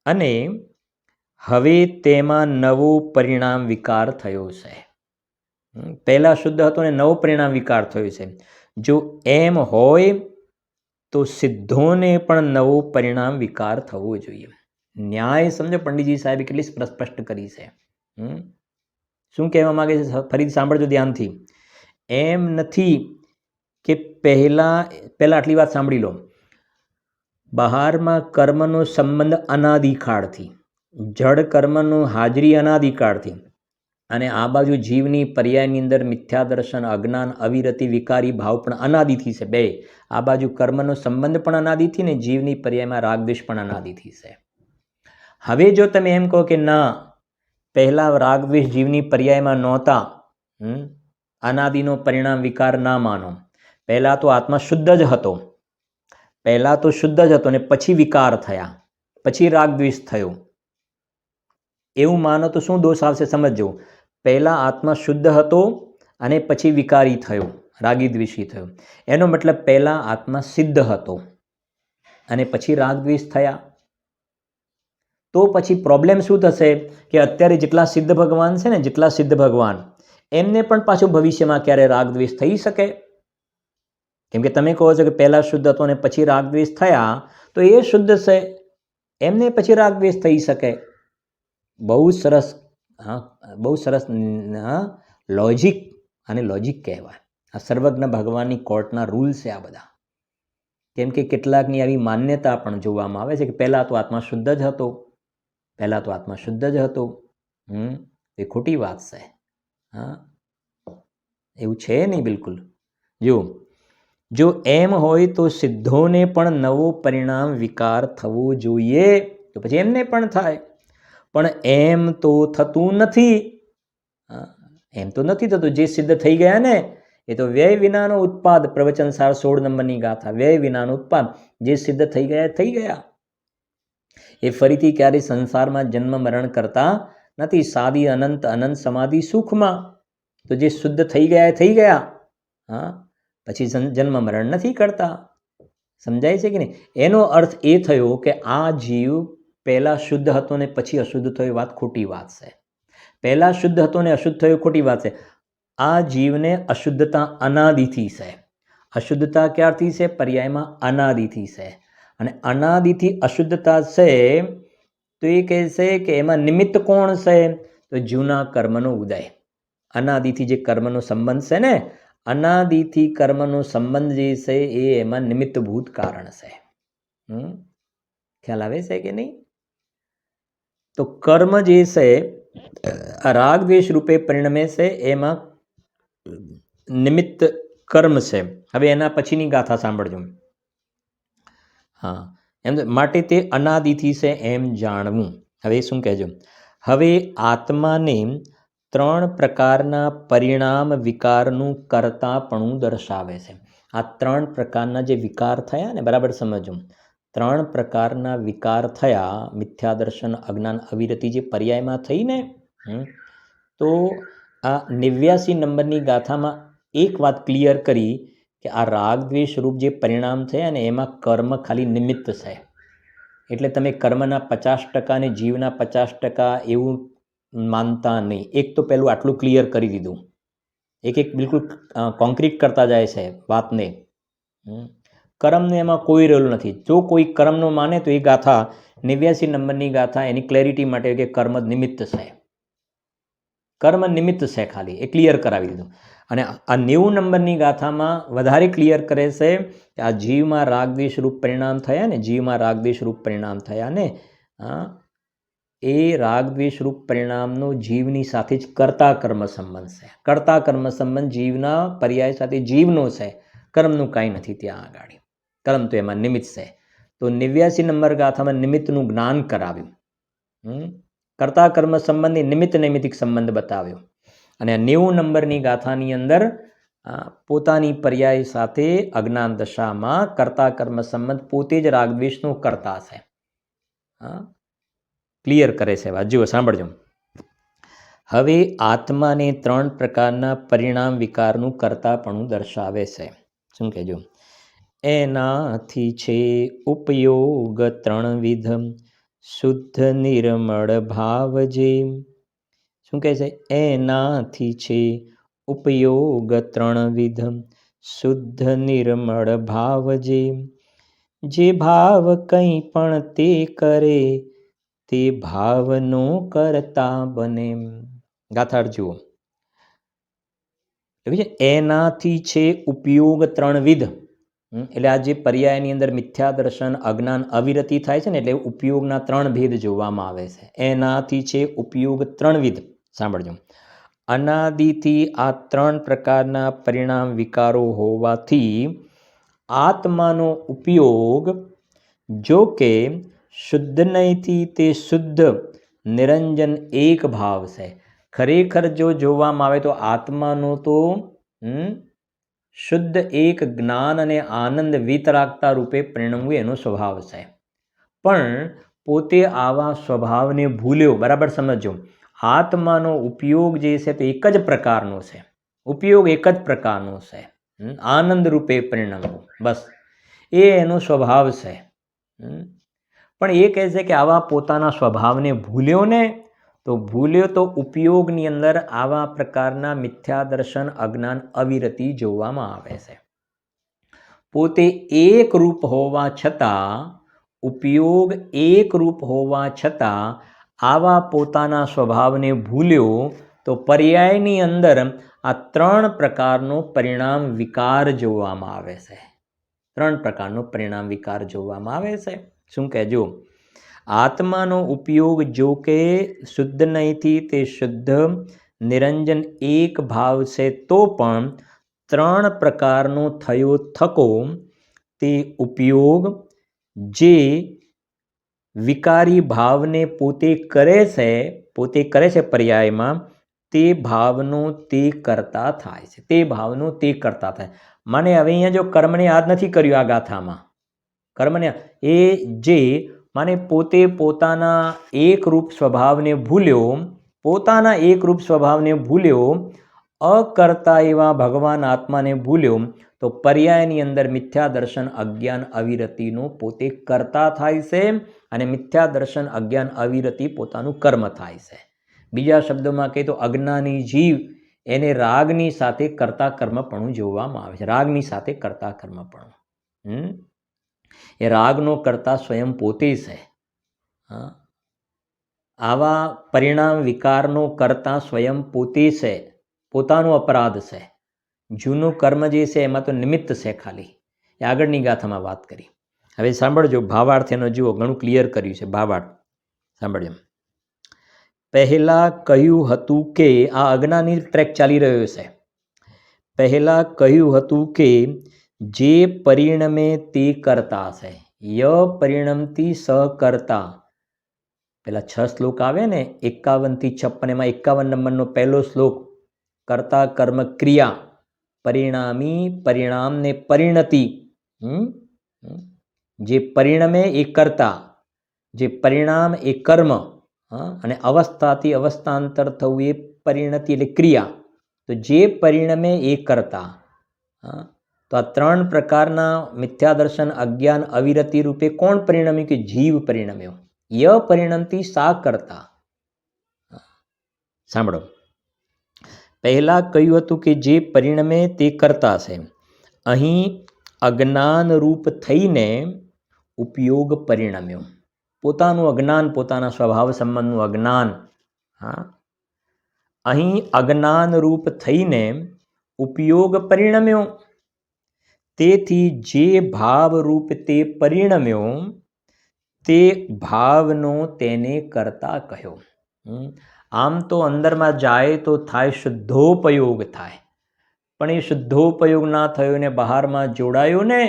અને હવે તેમાં નવો પરિણામ વિકાર થયો છે. પહેલાં શુદ્ધ હતો અને નવો પરિણામ વિકાર થયો છે. જો એમ હોય તો સિદ્ધોને પણ નવો પરિણામ વિકાર થવો જોઈએ. ન્યાય સમજો, પંડિતજી સાહેબે કેટલી સ્પષ્ટ કરી છે. શું કહેવા માંગે છે? ફરી સાંભળજો ધ્યાનથી. એમ નથી કે પહેલાં આટલી વાત સાંભળી લો. બહારમાં કર્મનો સંબંધ અનાદિકાળથી, જડ કર્મનો હાજરી અનાદિકાળથી, અને આ બાજુ જીવની પર્યાયની અંદર મિથ્યા દર્શન, અજ્ઞાન, અવિરતિ, વિકારી ભાવ પણ અનાદિથી છે. બે આ બાજુ કર્મનો સંબંધ પણ અનાદિથી ને જીવની પર્યાયમાં રાગદ્વેષ પણ અનાદિથી છે. હવે જો તમે એમ કહો કે ના, પહેલાં રાગદ્વેષ જીવની પર્યાયમાં નહોતા, અનાદિનો પરિણામ વિકાર ના માનો. પહેલાં તો આત્મા શુદ્ધ જ હતો, પહેલાં તો શુદ્ધ જ હતો ને પછી વિકાર થયા, પછી રાગદ્વેષ થયો. એવું માનો તો શું દોષ આવશે સમજજો. પહેલાં આત્મા શુદ્ધ હતો અને પછી વિકારી થયો, રાગી દ્વેષી થયો. એનો મતલબ પહેલાં આત્મા સિદ્ધ હતો અને પછી રાગ દ્વેષ થયા. તો પછી પ્રોબ્લેમ શું થશે કે અત્યારે જેટલા સિદ્ધ ભગવાન છે ને, જેટલા સિદ્ધ ભગવાન, એમને પણ પાછું ભવિષ્યમાં ક્યારે રાગ દ્વેષ થઈ શકે? કેમ કે તમે કહો છો કે પહેલાં શુદ્ધ હતો અને પછી રાગ દ્વેષ થયા, તો એ શુદ્ધ છે, એમને પછી રાગ દ્વેષ થઈ શકે. બહુ સરસ, હા, બહુ સરસ લોજિક, અને લોજિક કહેવાય. આ સર્વજ્ઞ ભગવાનની કોર્ટના રૂલ છે આ બધા. કેમ કે કેટલાકની આવી માન્યતા પણ જોવામાં આવે છે કે પહેલાં તો આત્મા શુદ્ધ જ હતો, પહેલાં તો આત્મા શુદ્ધ જ હતો. એ ખોટી વાત છે. હા, એવું છે નહીં બિલકુલ. જો એમ હોય તો સિદ્ધોને પણ નવો પરિણામ વિકાર થવો જોઈએ, તો પછી એમને પણ થાય. પણ એમ તો થતું નથી. એમ તો નથી થતું. જે સિદ્ધ થઈ ગયા ને, એ તો વ્યય વિનાનો ઉત્પાદ. પ્રવચન સાર 16 નંબરની ગાથા, વ્યય વિનાનો ઉત્પાદ. જે સિદ્ધ થઈ ગયા થઈ ગયા. એ ફરીથી ક્યારેય સંસારમાં જન્મ મરણ કરતા નથી. સાદી અનંત અનંત સમાધિ સુખમાં. તો જે શુદ્ધ થઈ ગયા એ થઈ ગયા. હા, પછી જન્મ મરણ નથી કરતા. સમજાય છે કે નહીં? એનો અર્થ એ થયો કે આ જીવ પહેલાં શુદ્ધ હતો ને પછી અશુદ્ધ થયો, વાત ખોટી વાત છે. પહેલાં શુદ્ધ હતો ને અશુદ્ધ થયો, ખોટી વાત છે. આ જીવને અશુદ્ધતા અનાદિથી છે. અશુદ્ધતા ક્યારથી છે? પર્યાયમાં અનાદિથી છે. અને અનાદિથી અશુદ્ધતા છે તો એ કહે છે કે એમાં નિમિત્ત કોણ છે? તો જૂના કર્મનો ઉદય. અનાદિથી જે કર્મનો સંબંધ છે ને, અનાદિથી કર્મનો સંબંધ જે છે એ એમાં નિમિત્તભૂત કારણ છે. ખ્યાલ આવે છે કે નહીં? તો કર્મ જે છે રાગ દ્વેષ રૂપે પરિણમે છે, એમાં નિમિત્ત કર્મ છે. હવે એના પછીની ગાથા સાંભળજો. હા, એમ માટે તે અનાદિથી છે એમ જાણવું. હવે શું કહેજો? હવે આત્માને 3 પ્રકારના પરિણામ વિકારનું કરતાપણું દર્શાવે છે. આ 3 પ્રકારના જે વિકાર થયા ને, બરાબર સમજો. 3 પ્રકારના વિકાર થયા, મિથ્યા દર્શન, અજ્ઞાન, અવિરતિ, જે પર્યાયમાં થઈ ને. તો આ 89 નંબરની ગાથામાં એક વાત ક્લિયર કરી કે આ રાગ દ્વેષ રૂપ જે પરિણામ થયા ને, એમાં કર્મ ખાલી નિમિત્ત છે. એટલે તમે કર્મના 50% ને જીવના 50% એવું માનતા નહીં. એક તો પહેલું આટલું ક્લિયર કરી દીધું. એક બિલકુલ કોન્ક્રીટ કરતા જાય છે વાતને. કર્મનો એમાં કોઈ રોલ નથી. જો કોઈ કર્મનો માને તો એ ગાથા 89 નંબરની ગાથા એની ક્લેરિટી માટે કે કર્મ નિમિત્ત છે. કર્મ નિમિત્ત છે ખાલી, એ ક્લિયર કરાવી દીધું. અને આ 90 નંબરની ગાથામાં વધારે ક્લિયર કરે છે કે આ જીવમાં રાગદ્વેષ રૂપ પરિણામ થયા ને, જીવમાં રાગદ્વેષ રૂપ પરિણામ થયા ને, એ રાગદ્વેષ રૂપ પરિણામનો જીવની સાથે જ કર્તા કર્મ સંબંધ છે. કર્તા કર્મ સંબંધ જીવના પર્યાય સાથે જીવનો છે. કર્મનું કાંઈ નથી ત્યાં આગળ. કર્મ તો એમાં નિમિત્ત છે. તો 89 નંબર ગાથામાં નિમિત્તનું જ્ઞાન કરાવ્યું. કર્તા કર્મ સંબંધી નિમિત્ત નૈમિતિક સંબંધ બતાવ્યો. અને 90 નંબરની ગાથાની અંદર પોતાની પર્યાય સાથે અજ્ઞાન દશામાં કર્તા કર્મ સંબંધ પોતે જ રાગદ્વેષનો કરતા છે. ક્લિયર કરે છે વાત. જુઓ, સાંભળજો. હવે આત્માને 3 પ્રકારના પરિણામ વિકારનું કરતાપણું દર્શાવે છે. શું કહેજો? એનાથી છે ઉપયોગ 3 વિધ, શુદ્ધ નિર્મળ ભાવ જે. શું કહે છે? એનાથી છે ઉપયોગ 3 વિધ, શુદ્ધ નિર્મળ ભાવ જે ભાવ કંઈ પણ તે કરે તે ભાવનો કરતા બને. ગાથા જુઓ. એનાથી છે ઉપયોગ 3 વિધ. એટલે આ જે પર્યાયની અંદર મિથ્યા દર્શન, અજ્ઞાન, અવિરતિ થાય છે ને, એટલે ઉપયોગના 3 ભેદ જોવામાં આવે છે. એનાથી છે ઉપયોગ 3 વિધ. સાંભળજો. અનાદિથી આ 3 પ્રકારના પરિણામ વિકારો હોવાથી આત્માનો ઉપયોગ, જો કે શુદ્ધ નહીંથી તે શુદ્ધ નિરંજન એક ભાવ છે. ખરેખર જો જોવામાં આવે તો આત્માનો તો શુદ્ધ એક જ્ઞાન અને આનંદ વિતરાગતા રૂપે પરિણમવું એનો સ્વભાવ છે. પણ પોતે આવા સ્વભાવને ભૂલ્યો. બરાબર સમજો, આત્માનો ઉપયોગ જે છે તે એક જ પ્રકારનો છે, ઉપયોગ એક જ પ્રકારનો છે, આનંદ રૂપે પરિણમવું, બસ એ એનો સ્વભાવ છે. પણ એ કહે છે કે આવા પોતાના સ્વભાવને ભૂલ્યો ને, તો ભૂલ્યો તો ઉપયોગની અંદર આવા પ્રકારના મિથ્યા દર્શન, અજ્ઞાન, અવિરતિ જોવામાં આવે છે. પોતે એક રૂપ હોવા છતાં, ઉપયોગ એક રૂપ હોવા છતાં આવા પોતાના સ્વભાવને ભૂલ્યો તો પર્યાયની અંદર આ ત્રણ પ્રકારનો પરિણામ વિકાર જોવામાં આવે છે. ત્રણ પ્રકારનો પરિણામ વિકાર જોવામાં આવે છે. શું કહેજો? આત્માનો ઉપયોગ જો કે શુદ્ધ નહીંથી તે શુદ્ધ નિરંજન એક ભાવ છે, તો પણ ત્રણ પ્રકારનો થયો થકો તે ઉપયોગ જે વિકારી ભાવને પોતે કરે છે પર્યાયમાં, તે ભાવનો તે કરતા થાય છે, તે ભાવનો તે કરતા થાય. માને હવે અહીંયા જો કર્મને યાદ નથી કર્યું આ ગાથામાં, કર્મને એ જે માને પોતે પોતાના એકરૂપ સ્વભાવને ભૂલ્યો, પોતાના એકરૂપ સ્વભાવને ભૂલ્યો, અકર્તા એવા ભગવાન આત્માને ભૂલ્યો, તો પર્યાયની અંદર મિથ્યા દર્શન, અજ્ઞાન, અવિરતિનો પોતે કરતા થાય છે અને મિથ્યા દર્શન, અજ્ઞાન, અવિરતિ પોતાનું કર્મ થાય છે. બીજા શબ્દોમાં કહે તો અજ્ઞાની જીવ એને રાગની સાથે કરતા કર્મપણું જોવામાં આવે છે. રાગની સાથે કરતા કર્મપણું, એ રાગનો કરતા સ્વયં પોતે છે. આવા પરિણામ વિકારનો કરતા સ્વયં પોતે છે, પોતાનો અપરાધ છે. જૂનું કર્મ જે છે એમાં તો નિમિત્ત છે ખાલી. એ આગળની ગાથામાં વાત કરી. હવે સાંભળજો, ભાવાર્થ એનો જુઓ, ઘણું ક્લિયર કર્યું છે ભાવાર્થ. સાંભળજો. પહેલા કહ્યું હતું કે આ અજ્ઞાની ટ્રેક ચાલી રહ્યો છે. પહેલા કહ્યું હતું કે જે પરિણમે તે કરતા છે, ય પરિણમતી સહકર્તા. પેલા 6 શ્લોક આવે ને 51 થી 56, એમાં 51 નંબરનો પહેલો શ્લોક, કર્તા કર્મ ક્રિયા પરિણામી, પરિણામને પરિણતિ. જે પરિણમે એ કર્તા, જે પરિણામ એ કર્મ, અને અવસ્થાથી અવસ્થાંતર થવું એ પરિણતિ એટલે ક્રિયા. તો જે પરિણમે એ કરતા. તો આ ત્રણ પ્રકારના મિથ્યા દર્શન, અજ્ઞાન, અવિરતિ રૂપે કોણ પરિણમ્યું? કે જીવ પરિણમ્યો. ય પરિણમતી સા કરતા. સાંભળો, પહેલા કહ્યું હતું કે જે પરિણમે તે કરતા છે. અહીં અજ્ઞાન રૂપ થઈને ઉપયોગ પરિણમ્યો. પોતાનું અજ્ઞાન, પોતાના સ્વભાવ સંબંધનું અજ્ઞાન. અહીં અજ્ઞાન રૂપ થઈને ઉપયોગ પરિણમ્યો. તેથી જે ભાવ રૂપ તે પરિણમ્યો તે ભાવનો તેને કરતા કહ્યો. આમ તો અંદરમાં જાય તો થાય શુદ્ધોપયોગ થાય, પણ એ શુદ્ધોપયોગ ના થયો ને બહારમાં જોડાયો ને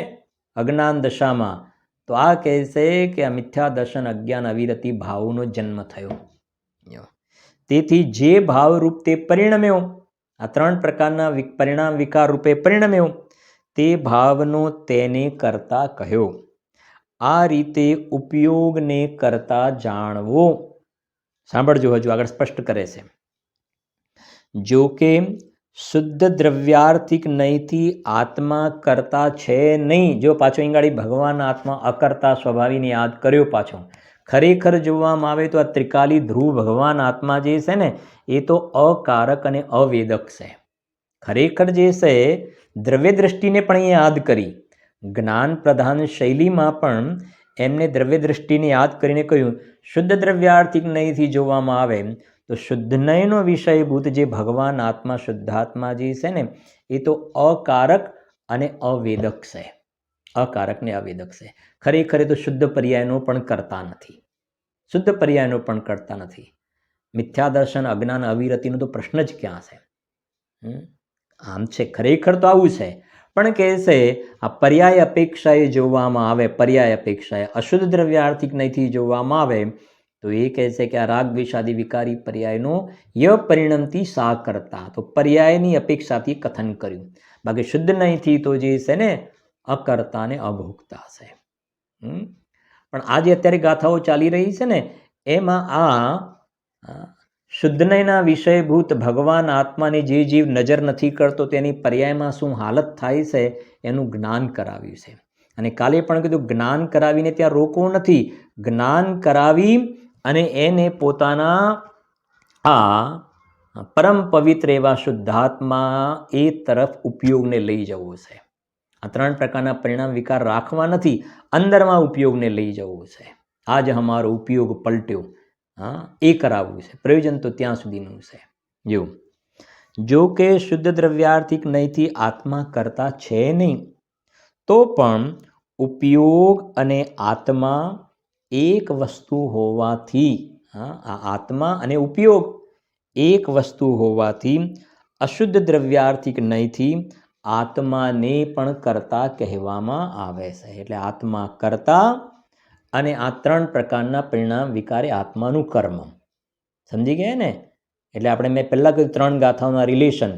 અજ્ઞાન દશામાં, તો આ કહે છે કે આ મિથ્યા દર્શન, અજ્ઞાન, અવિરતિ ભાવનો જન્મ થયો. તેથી જે ભાવરૂપ તે પરિણમ્યો, આ ત્રણ પ્રકારના પરિણામ વિકાર રૂપે પરિણમ્યો, તે ભાવનો તેને કરતા કહ્યો. આ રીતે ઉપયોગને કરતા જાણવો. સાંભળજો, હજુ આગળ સ્પષ્ટ કરે છે. જો કે શુદ્ધ દ્રવ્યાર્થિક નહીંથી આત્મા કરતા છે નહીં. જો પાછો ઈંગાળી ભગવાન આત્મા અકર્તા સ્વભાવીને યાદ કર્યો પાછો. ખરેખર જોવામાં આવે તો આ ત્રિકાલી ધ્રુવ ભગવાન આત્મા જે છે ને એ તો અકારક અને અવેદક છે. ખરેખર જે છે દ્રવ્ય દ્રષ્ટિને પણ એ યાદ કરી. જ્ઞાન પ્રધાન શૈલીમાં પણ એમને દ્રવ્ય દ્રષ્ટિને યાદ કરીને કહ્યું શુદ્ધ દ્રવ્યાર્થિક નહીંથી જોવામાં આવે તો શુદ્ધ નયનો વિષયભૂત જે ભગવાન આત્મા, શુદ્ધાત્મા જે છે ને એ તો અકારક અને અવેદક છે. અકારક ને અવેદક છે. ખરેખર તો શુદ્ધ પર્યાયનો પણ કરતા નથી. શુદ્ધ પર્યાયનો પણ કરતા નથી. મિથ્યા દર્શન, અજ્ઞાન, અવિરતિનો તો પ્રશ્ન જ ક્યાં છે? આમ છે, ખરેખર તો આવું છે, પણ કહે છે આ પર્યાય અપેક્ષાએ જોવામાં આવે, પર્યાય અપેક્ષાએ અશુદ્ધ દ્રવ્યાર્થિક નહીંથી જોવામાં આવે તો એ કહે છે કે આ રાગ દ્વેષાદિ વિકારી પર્યાયનો ય પરિણમતી સા કરતા. તો પર્યાયની અપેક્ષાથી કથન કર્યું. બાકી શુદ્ધ નહીંથી તો જે છે ને અકર્તા ને અભોગતા છે. પણ આ જે અત્યારે ગાથાઓ ચાલી રહી છે ને એમાં આ શુદ્ધનયના વિષયભૂત ભગવાન આત્માની જે જીવ નજર નથી કરતો તેની પર્યાયમાં શું હાલત થાય છે એનું જ્ઞાન કરાવ્યું છે. અને કાલે પણ કીધું જ્ઞાન કરાવીને ત્યાં રોકવું નથી, જ્ઞાન કરાવી અને એને પોતાના આ પરમ પવિત્ર એવા શુદ્ધાત્મા એ તરફ ઉપયોગને લઈ જવો છે. આ 3 પ્રકારના પરિણામ વિકાર રાખવા નથી, અંદરમાં ઉપયોગને લઈ જવું છે. આજ અમારો ઉપયોગ પલટ્યો, એ કરાવવું છે. પ્રયોજન તો ત્યાં સુધીનું છે. જો કે શુદ્ધ દ્રવ્યાર્થિક નહીંથી આત્મા કરતા છે નહીં, તો પણ ઉપયોગ અને આત્મા એક વસ્તુ હોવાથી, આ આત્મા અને ઉપયોગ એક વસ્તુ હોવાથી અશુદ્ધ દ્રવ્યાર્થિક નહીંથી આત્માને પણ કર્તા કહેવામાં આવે છે. એટલે આત્મા કર્તા અને આ 3 પ્રકારના પરિણામ વિકારે આત્માનું કર્મ. સમજી ગયા ને? એટલે આપણે મેં પહેલાં કહ્યું 3 ગાથાઓના રિલેશન.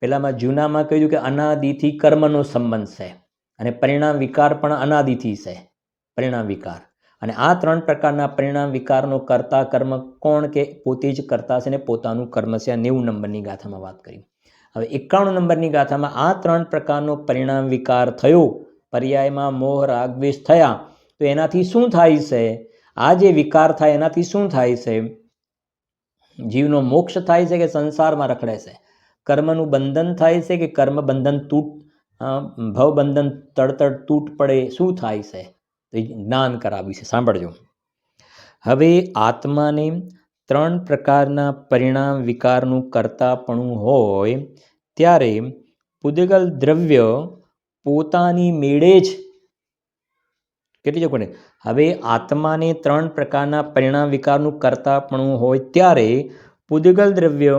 પહેલામાં જૂનામાં કહ્યું કે અનાદિથી કર્મનો સંબંધ છે અને પરિણામ વિકાર પણ અનાદિથી છે, પરિણામ વિકાર. અને આ 3 પ્રકારના પરિણામ વિકારનો કર્તા કર્મ કોણ કે પોતે જ કરતા છે ને પોતાનું કર્મ છે. આ 90 નંબરની ગાથામાં વાત કરી. હવે 91 નંબરની ગાથામાં આ 3 પ્રકારનો પરિણામ વિકાર થયો, પર્યાયમાં મોહ રાગ દ્વેષ થયા, તો એનાથી શું થાય છે? આ જે વિકાર થાય એનાથી શું થાય છે? જીવનો મોક્ષ થાય છે કે સંસારમાં રખડે છે? કર્મનું બંધન થાય છે કે કર્મ બંધન ભવ બંધન તડતડ તૂટ પડે? શું થાય છે? તો જ્ઞાન કરાવ્યું છે. સાંભળજો. હવે આત્માને 3 પ્રકારના પરિણામ વિકારનું કર્તાપણું હોય ત્યારે પૂદગલ દ્રવ્ય પોતાની મેળે જ કેટલી ચોખવટ. હવે આત્માને 3 પ્રકારના પરિણામ વિકારનું કર્તાપણું હોય ત્યારે પૂદગલ દ્રવ્ય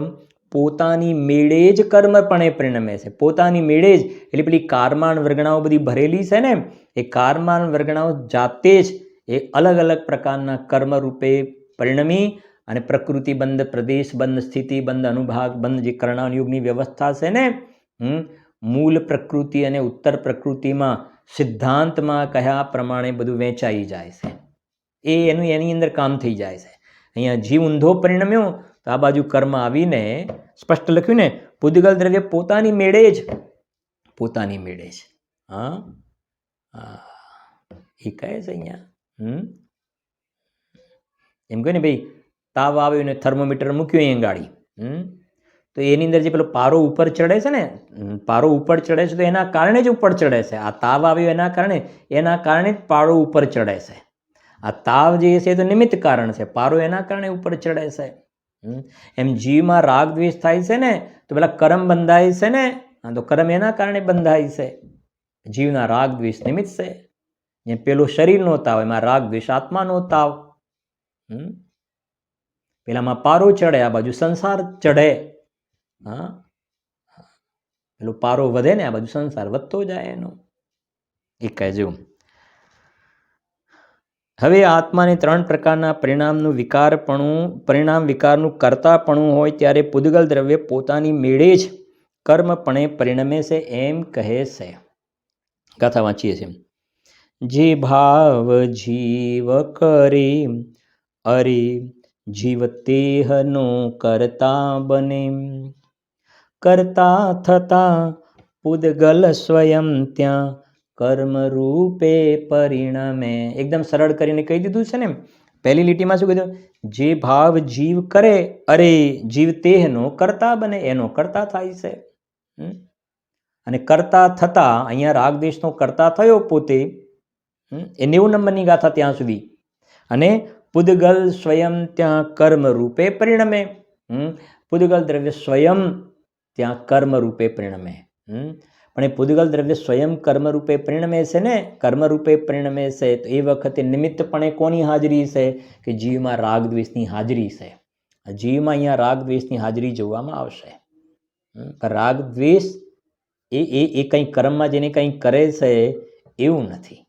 પોતાની મેળે જ કર્મપણે પરિણમે છે. પોતાની મેળે જ, એટલે પેલી કારમાન વર્ગણાઓ બધી ભરેલી છે ને, એ કારમાન વર્ગણાઓ જાતે જ એ અલગ અલગ પ્રકારના કર્મ રૂપે પરિણમી અને પ્રકૃતિ બંધ, પ્રદેશ બંધ, સ્થિતિ બંધ, અનુભાગ બંધ જે કર્ણાનુયોગની વ્યવસ્થા છે ને, મૂળ પ્રકૃતિ અને ઉત્તર પ્રકૃતિમાં સિદ્ધાંતમાં કયા પ્રમાણે બધું વહેંચાઈ જાય છે એ એની અંદર કામ થઈ જાય છે. અહીંયા જીવ ઊંધો પરિણમ્યો તો આ બાજુ કર્મ આવીને સ્પષ્ટ લખ્યું ને, પૂદગલ દ્રવ્ય પોતાની મેળે જ, પોતાની મેળે જ. એ કહે છે અહીંયા એમ કહે ને ભાઈ તાવ આવ્યો ને થર્મોમીટર મૂક્યું અહીંયા ગાડી, તો એની અંદર જે પેલો પારો ઉપર ચડે છે ને, પારો ઉપર ચડે છે તો એના કારણે જ ઉપર ચડે છે. આ તાવ આવ્યો એના કારણે જ પારો ઉપર ચડે છે. આ તાવ જે છે તો નિમિત્ત કારણ છે, પારો એના કારણે ઉપર ચડે છે. એમ જીવમાં રાગ દ્વેષ થાય છે ને તો પેલા કર્મ બંધાય છે ને, તો કર્મ એના કારણે બંધાય છે. જીવના રાગ દ્વેષ નિમિત્ત છે. એ પેલો શરીરનો તાવ, એમાં રાગ દ્વેષ આત્માનો તાવ. પેલામાં પારો ચડે, આ બાજુ સંસાર ચડે. પેલો પારો વધે ને આ બાજુ સંસાર વધતો જાય એનો. એ કહેજો. હવે આત્માને 3 પ્રકારના પરિણામ વિકારનું કર્તાપણું હોય ત્યારે પૂદગલ દ્રવ્ય પોતાની મેળે જ કર્મપણે પરિણમે છે એમ કહે છે. ગાથા વાંચીએ છીએ. જે ભાવ જીવ કરે અરે જીવ તેહનો કરતા બને, કરતા થતા પૂદગલ સ્વયં ત્યાં કર્મ રૂપે પરિણમે. એકદમ સરળ કરીને કહી દીધું છે ને. પહેલી લીટીમાં શું કીધું? જે ભાવ જીવ કરે અરે જીવ તેહનો કરતા બને, એનો કરતા થાય છે. અને કરતા થતા અહીંયા રાગ દેશનો કરતા થયો પોતે, એ 90 નંબરની ગાથા ત્યાં સુધી. અને પૂદગલ સ્વયં ત્યાં કર્મ રૂપે પરિણમે. પૂદગલ દ્રવ્ય સ્વયં ત્યાં કર્મ રૂપે પરિણમે. પણ એ પૂદગલ દ્રવ્ય સ્વયં કર્મ રૂપે પરિણમે છે ને, કર્મ રૂપે પરિણમે છે તો એ વખતે નિમિત્તપણે કોની હાજરી છે? કે જીવમાં રાગ દ્વેષની હાજરી છે. જીવમાં અહીંયા રાગ દ્વેષની હાજરી જોવામાં આવશે. રાગ દ્વેષ એ કંઈ કર્મમાં જેને કંઈ કરે છે એવું નથી.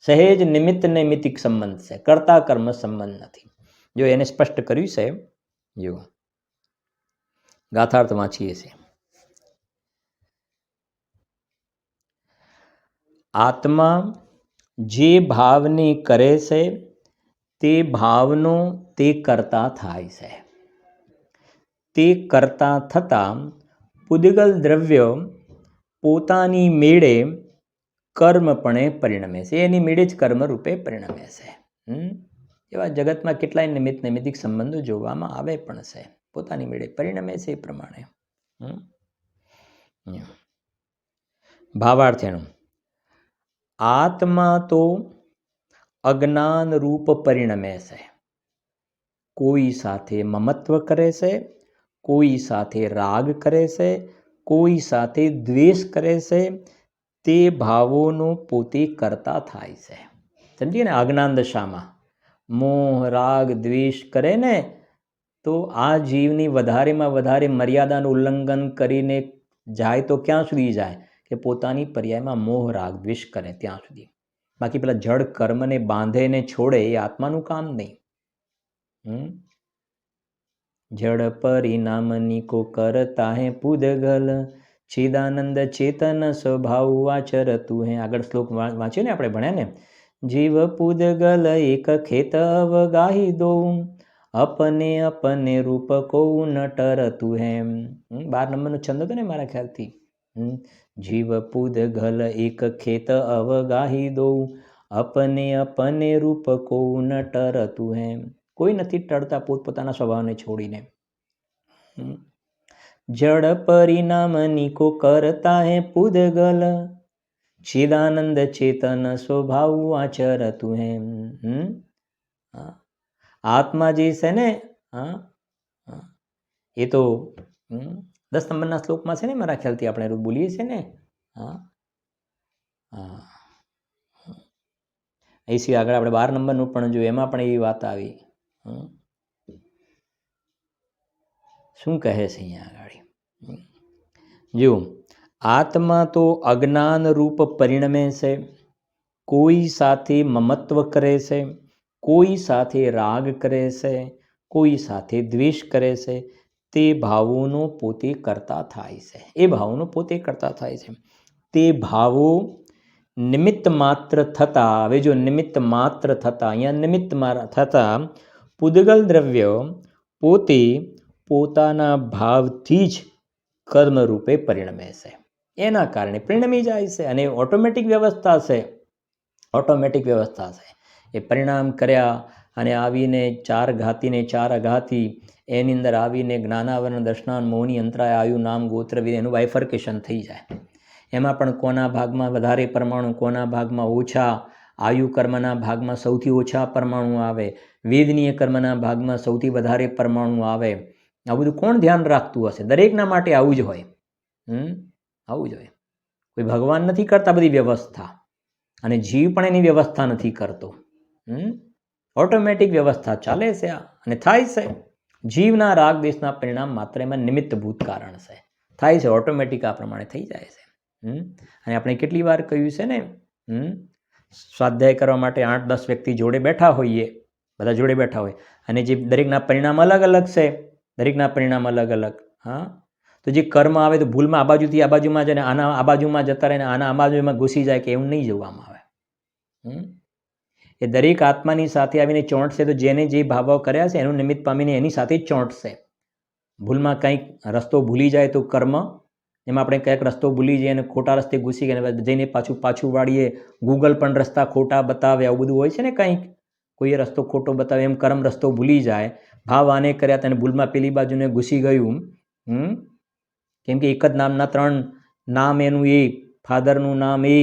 સહેજ નિમિત્ત નૈમિત્તિક સંબંધ છે, કર્તા કર્મ સંબંધ નથી. જો એને સ્પષ્ટ કર્યું છે. જો ગાથાર્થ વાંચીએ છીએ. આત્મા જે ભાવને કરે છે તે ભાવનો તે કરતા થાય છે. તે કરતા થતાં પૂદગલ દ્રવ્ય પોતાની મેળે કર્મપણે પરિણમે છે. એની મેળે જ કર્મ રૂપે પરિણમે છે. એવા જગતમાં કેટલાય નૈમિત્તિક સંબંધો જોવામાં આવે પણ છે. પોતાની મેળે પરિણમે છે એ પ્રમાણે. ભાવાર્થ એનો આત્મા તો અજ્ઞાન રૂપ પરિણમે છે. કોઈ સાથે મમત્વ કરે છે, કોઈ સાથે રાગ કરે છે, કોઈ સાથે દ્વેષ કરે છે. તે ભાવોનો પોતે કરતા થાય છે. સમજીએ ને, અજ્ઞાન દશામાં મોહ રાગ દ્વેષ કરે ને તો આ જીવની વધારેમાં વધારે મર્યાદાનું ઉલ્લંઘન કરીને જાય તો ક્યાં સુધી જાય કે પોતાની પર્યાયમાં મોહ રાગ દ્વેષ કરે ત્યાં સુધી. બાકી પેલા જડ કર્મને બાંધે ને છોડે એ આત્માનું કામ નહીં. જડ પરિણામની કો કરતા હે પૂદગલ ચિદાનંદ ચેતન સ્વભાવ આચરતું હે. આગળ શ્લોક વાંચ્યો ને આપણે ભણ્યા ને, જીવ પૂદગલ એક ખેત અવગાહી દો અપને અપને રૂપ કો ન ટરતું હે. 12 નંબરનો છંદ હતો ને મારા ખ્યાલથી. જીવ પૂદગલ એક ખેત અવગાહી દો અપને અપને રૂપ કો ન ટરતું હે. કોઈ નથી ટળતા પોતપોતાના સ્વભાવને છોડીને. જડ પરિણામની કો કરતા હે પૂદગલ ચિદાનંદ ચેતન સ્વભાવ આચરતું હે. આત્મા જે છે ને એ તો 10 નંબરના શ્લોકમાં છે ને મારા ખ્યાલથી આપણે બોલીએ છીએ ને. એ સિવાય આગળ આપણે 12 નંબરનું પણ જોયું, એમાં પણ એવી વાત આવી. શું કહે છે અહીંયા આગળ? જો આત્મા તો અજ્ઞાન રૂપ પરિણમે છે. કોઈ સાથે મમત્વ કરે છે, કોઈ સાથે રાગ કરે છે, કોઈ સાથે દ્વેષ કરે છે. તે ભાવોનો પોતે કરતા થાય છે. એ ભાવોનો પોતે કરતા થાય છે. તે ભાવો નિમિત્ત માત્ર થતા, હવે જો નિમિત્ત માત્ર થતા, અહીંયા નિમિત્ત થતા પૂદગલ દ્રવ્ય પોતે પોતાના ભાવથી જ કર્મ રૂપે પરિણમે છે. એના કારણે પરિણમી જાય છે. અને ઓટોમેટિક વ્યવસ્થા છે. ઓટોમેટિક વ્યવસ્થા છે. એ પરિણામ કર્યા અને આવીને 4 ઘાતીને 4 અઘાતી એની અંદર આવીને જ્ઞાનાવરણ દર્શનાન મોહની અંતરાય આયુ નામ ગોત્ર વિધિ એનું બાયફર્કેશન થઈ જાય. એમાં પણ કોના ભાગમાં વધારે પરમાણુ, કોના ભાગમાં ઓછા, આયુ કર્મના ભાગમાં સૌથી ઓછા પરમાણુ આવે, વેદનીય કર્મના ભાગમાં સૌથી વધારે પરમાણુ આવે. આ બધું કોણ ધ્યાન રાખતું હશે? દરેકના માટે આવું જ હોય. આવું જ હોય. કોઈ ભગવાન નથી કરતા બધી વ્યવસ્થા, અને જીવ પણ એની વ્યવસ્થા નથી કરતો. ઓટોમેટિક વ્યવસ્થા ચાલે છે અને થાય છે. જીવના રાગ દેશના પરિણામ માત્ર એમાં નિમિત્તભૂત કારણ છે. થાય છે ઓટોમેટિક, આ પ્રમાણે થઈ જાય છે. અને આપણે કેટલી વાર કહ્યું છે ને, સ્વાધ્યાય કરવા માટે 8-10 વ્યક્તિ જોડે બેઠા હોઈએ, બધા જોડે બેઠા હોય, અને જે દરેકના પરિણામ અલગ અલગ છે, દરેકના પરિણામ અલગ અલગ. તો જે કર્મ આવે તો ભૂલમાં આ બાજુથી આ બાજુમાં જાય ને આના આ બાજુમાં જતા રહે ને આના આ બાજુમાં ઘૂસી જાય કે એવું નહીં જોવામાં આવે. એ દરેક આત્માની સાથે આવીને ચોંટશે તો જેને જે ભાવ કર્યા છે એનું નિમિત્ત પામીને એની સાથે જ ચોંટશે. ભૂલમાં કંઈક રસ્તો ભૂલી જાય તો કર્મ, એમાં આપણે કંઈક રસ્તો ભૂલી જઈએ અને ખોટા રસ્તે ઘૂસી ગયા જઈને પાછું વાળીએ, ગૂગલ પણ રસ્તા ખોટા બતાવે, આવું બધું હોય છે ને. કંઈક કોઈએ રસ્તો ખોટો બતાવે, એમ કર્મ રસ્તો ભૂલી જાય, ભાવ આને કર્યા તેને ભૂલમાં પેલી બાજુને ઘૂસી ગયું. કેમ કે એક જ નામના 3 નામ, એનું એ ફાધરનું નામ એ,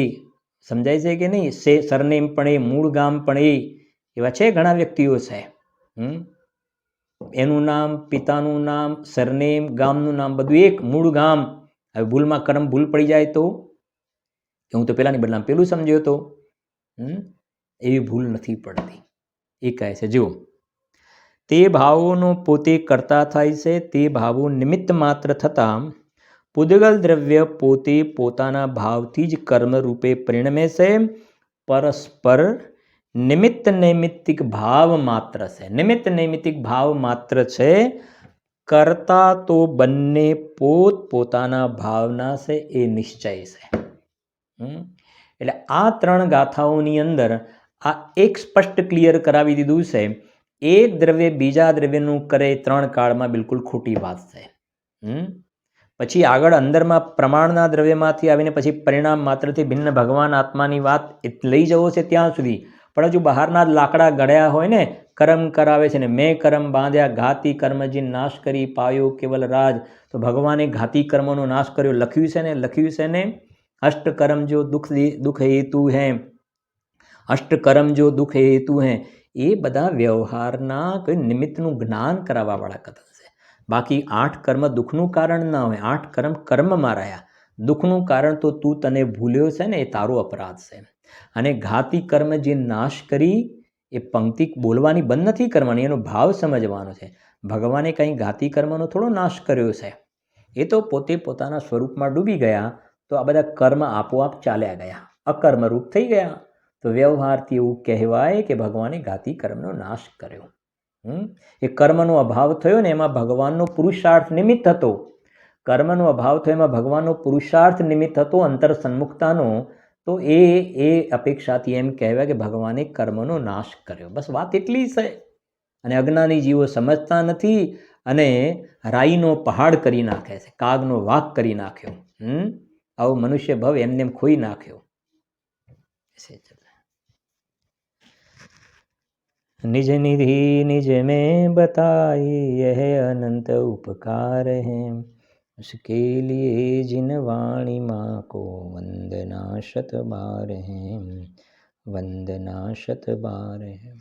સમજાય છે કે નહીં? સરનેમ પણ એ, મૂળ ગામ પણ એ, એવા છે ઘણા વ્યક્તિઓ છે. એનું નામ, પિતાનું નામ, સરનેમ, ગામનું નામ બધું એક, મૂળ ગામ. હવે ભૂલમાં કર્મ ભૂલ પડી જાય તો હું તો પેલાની બદલામાં પેલું સમજ્યો તો એવી ભૂલ નથી પડતી. એ કહે છે જો તે ભાવોનો પોતે કરતા થાય છે. તે ભાવો નિમિત્ત માત્ર થતાં પૂદગલ દ્રવ્ય પોતે પોતાના ભાવથી જ કર્મ રૂપે પરિણમે છે. પરસ્પર નિમિત્ત નૈમિત્તિક ભાવ માત્ર છે. નિમિત્ત નૈમિત્તિક ભાવ માત્ર છે. કરતા તો બંને પોતાના ભાવના છે, એ નિશ્ચય છે. એટલે આ 3 ગાથાઓની અંદર આ એક સ્પષ્ટ ક્લિયર કરાવી દીધું છે, એક દ્રવ્ય બીજા દ્રવ્યનું કરે 3 કાળમાં બિલકુલ ખોટી વાત છે. પછી આગળ અંદરમાં પ્રમાણના દ્રવ્યમાંથી આવીને પછી પરિણામ માત્રથી ભિન્ન ભગવાન આત્માની વાત લઈ જવો છે ત્યાં સુધી. પણ હજુ બહારના જ લાકડા ગળ્યા હોય ને, કર્મ કરાવે છે ને, મેં કર્મ બાંધ્યા ઘાતી કર્મજી નાશ કરી પાયો કેવલ રાજ. તો ભગવાને ઘાતી કર્મોનો નાશ કર્યો, લખ્યું છે ને અષ્ટ કર્મ જો દુઃખ હેતુ હે, અષ્ટ કર્મ જો દુઃખ હેતુ હે. એ બધા વ્યવહારના કોઈ નિમિત્તનું જ્ઞાન કરાવવાવાળા કથન છે. બાકી 8 કર્મ દુઃખનું કારણ ના હોય. 8 કર્મ કર્મમાં રહ્યા. દુઃખનું કારણ તો તું તને ભૂલ્યો છે ને, એ તારો અપરાધ છે. અને ઘાતી કર્મ જે નાશ કરી, એ પંક્તિ બોલવાની બંધ નથી કરવાની, એનો ભાવ સમજવાનો છે. ભગવાને કંઈ ઘાતી કર્મનો થોડો નાશ કર્યો છે. એ તો પોતે પોતાના સ્વરૂપમાં ડૂબી ગયા, તો આ બધા કર્મ આપોઆપ ચાલ્યા ગયા, અકર્મરૂપ થઈ ગયા. તો વ્યવહારથી એવું કહેવાય કે ભગવાને ઘાતી કર્મનો નાશ કર્યો. એ કર્મનો અભાવ થયો ને, એમાં ભગવાનનો પુરુષાર્થ નિમિત્ત હતો. કર્મનો અભાવ થયો એમાં ભગવાનનો પુરુષાર્થ નિમિત્ત હતો, અંતર સન્મુખતાનો. તો એ અપેક્ષાથી એમ કહેવાય કે ભગવાને કર્મનો નાશ કર્યો. બસ વાત એટલી છે. અને અજ્ઞાની જીવો સમજતા નથી અને રાઈનો પહાડ કરી નાખે છે, કાગનો વાઘ કરી નાખ્યો. આવો મનુષ્ય ભવ એમને ખોઈ નાખ્યો. निज निधि निज में बताई यह अनंत उपकार है, उसके लिए जिन वाणी माँ को वंदना शत बार है, वंदना शत बार है.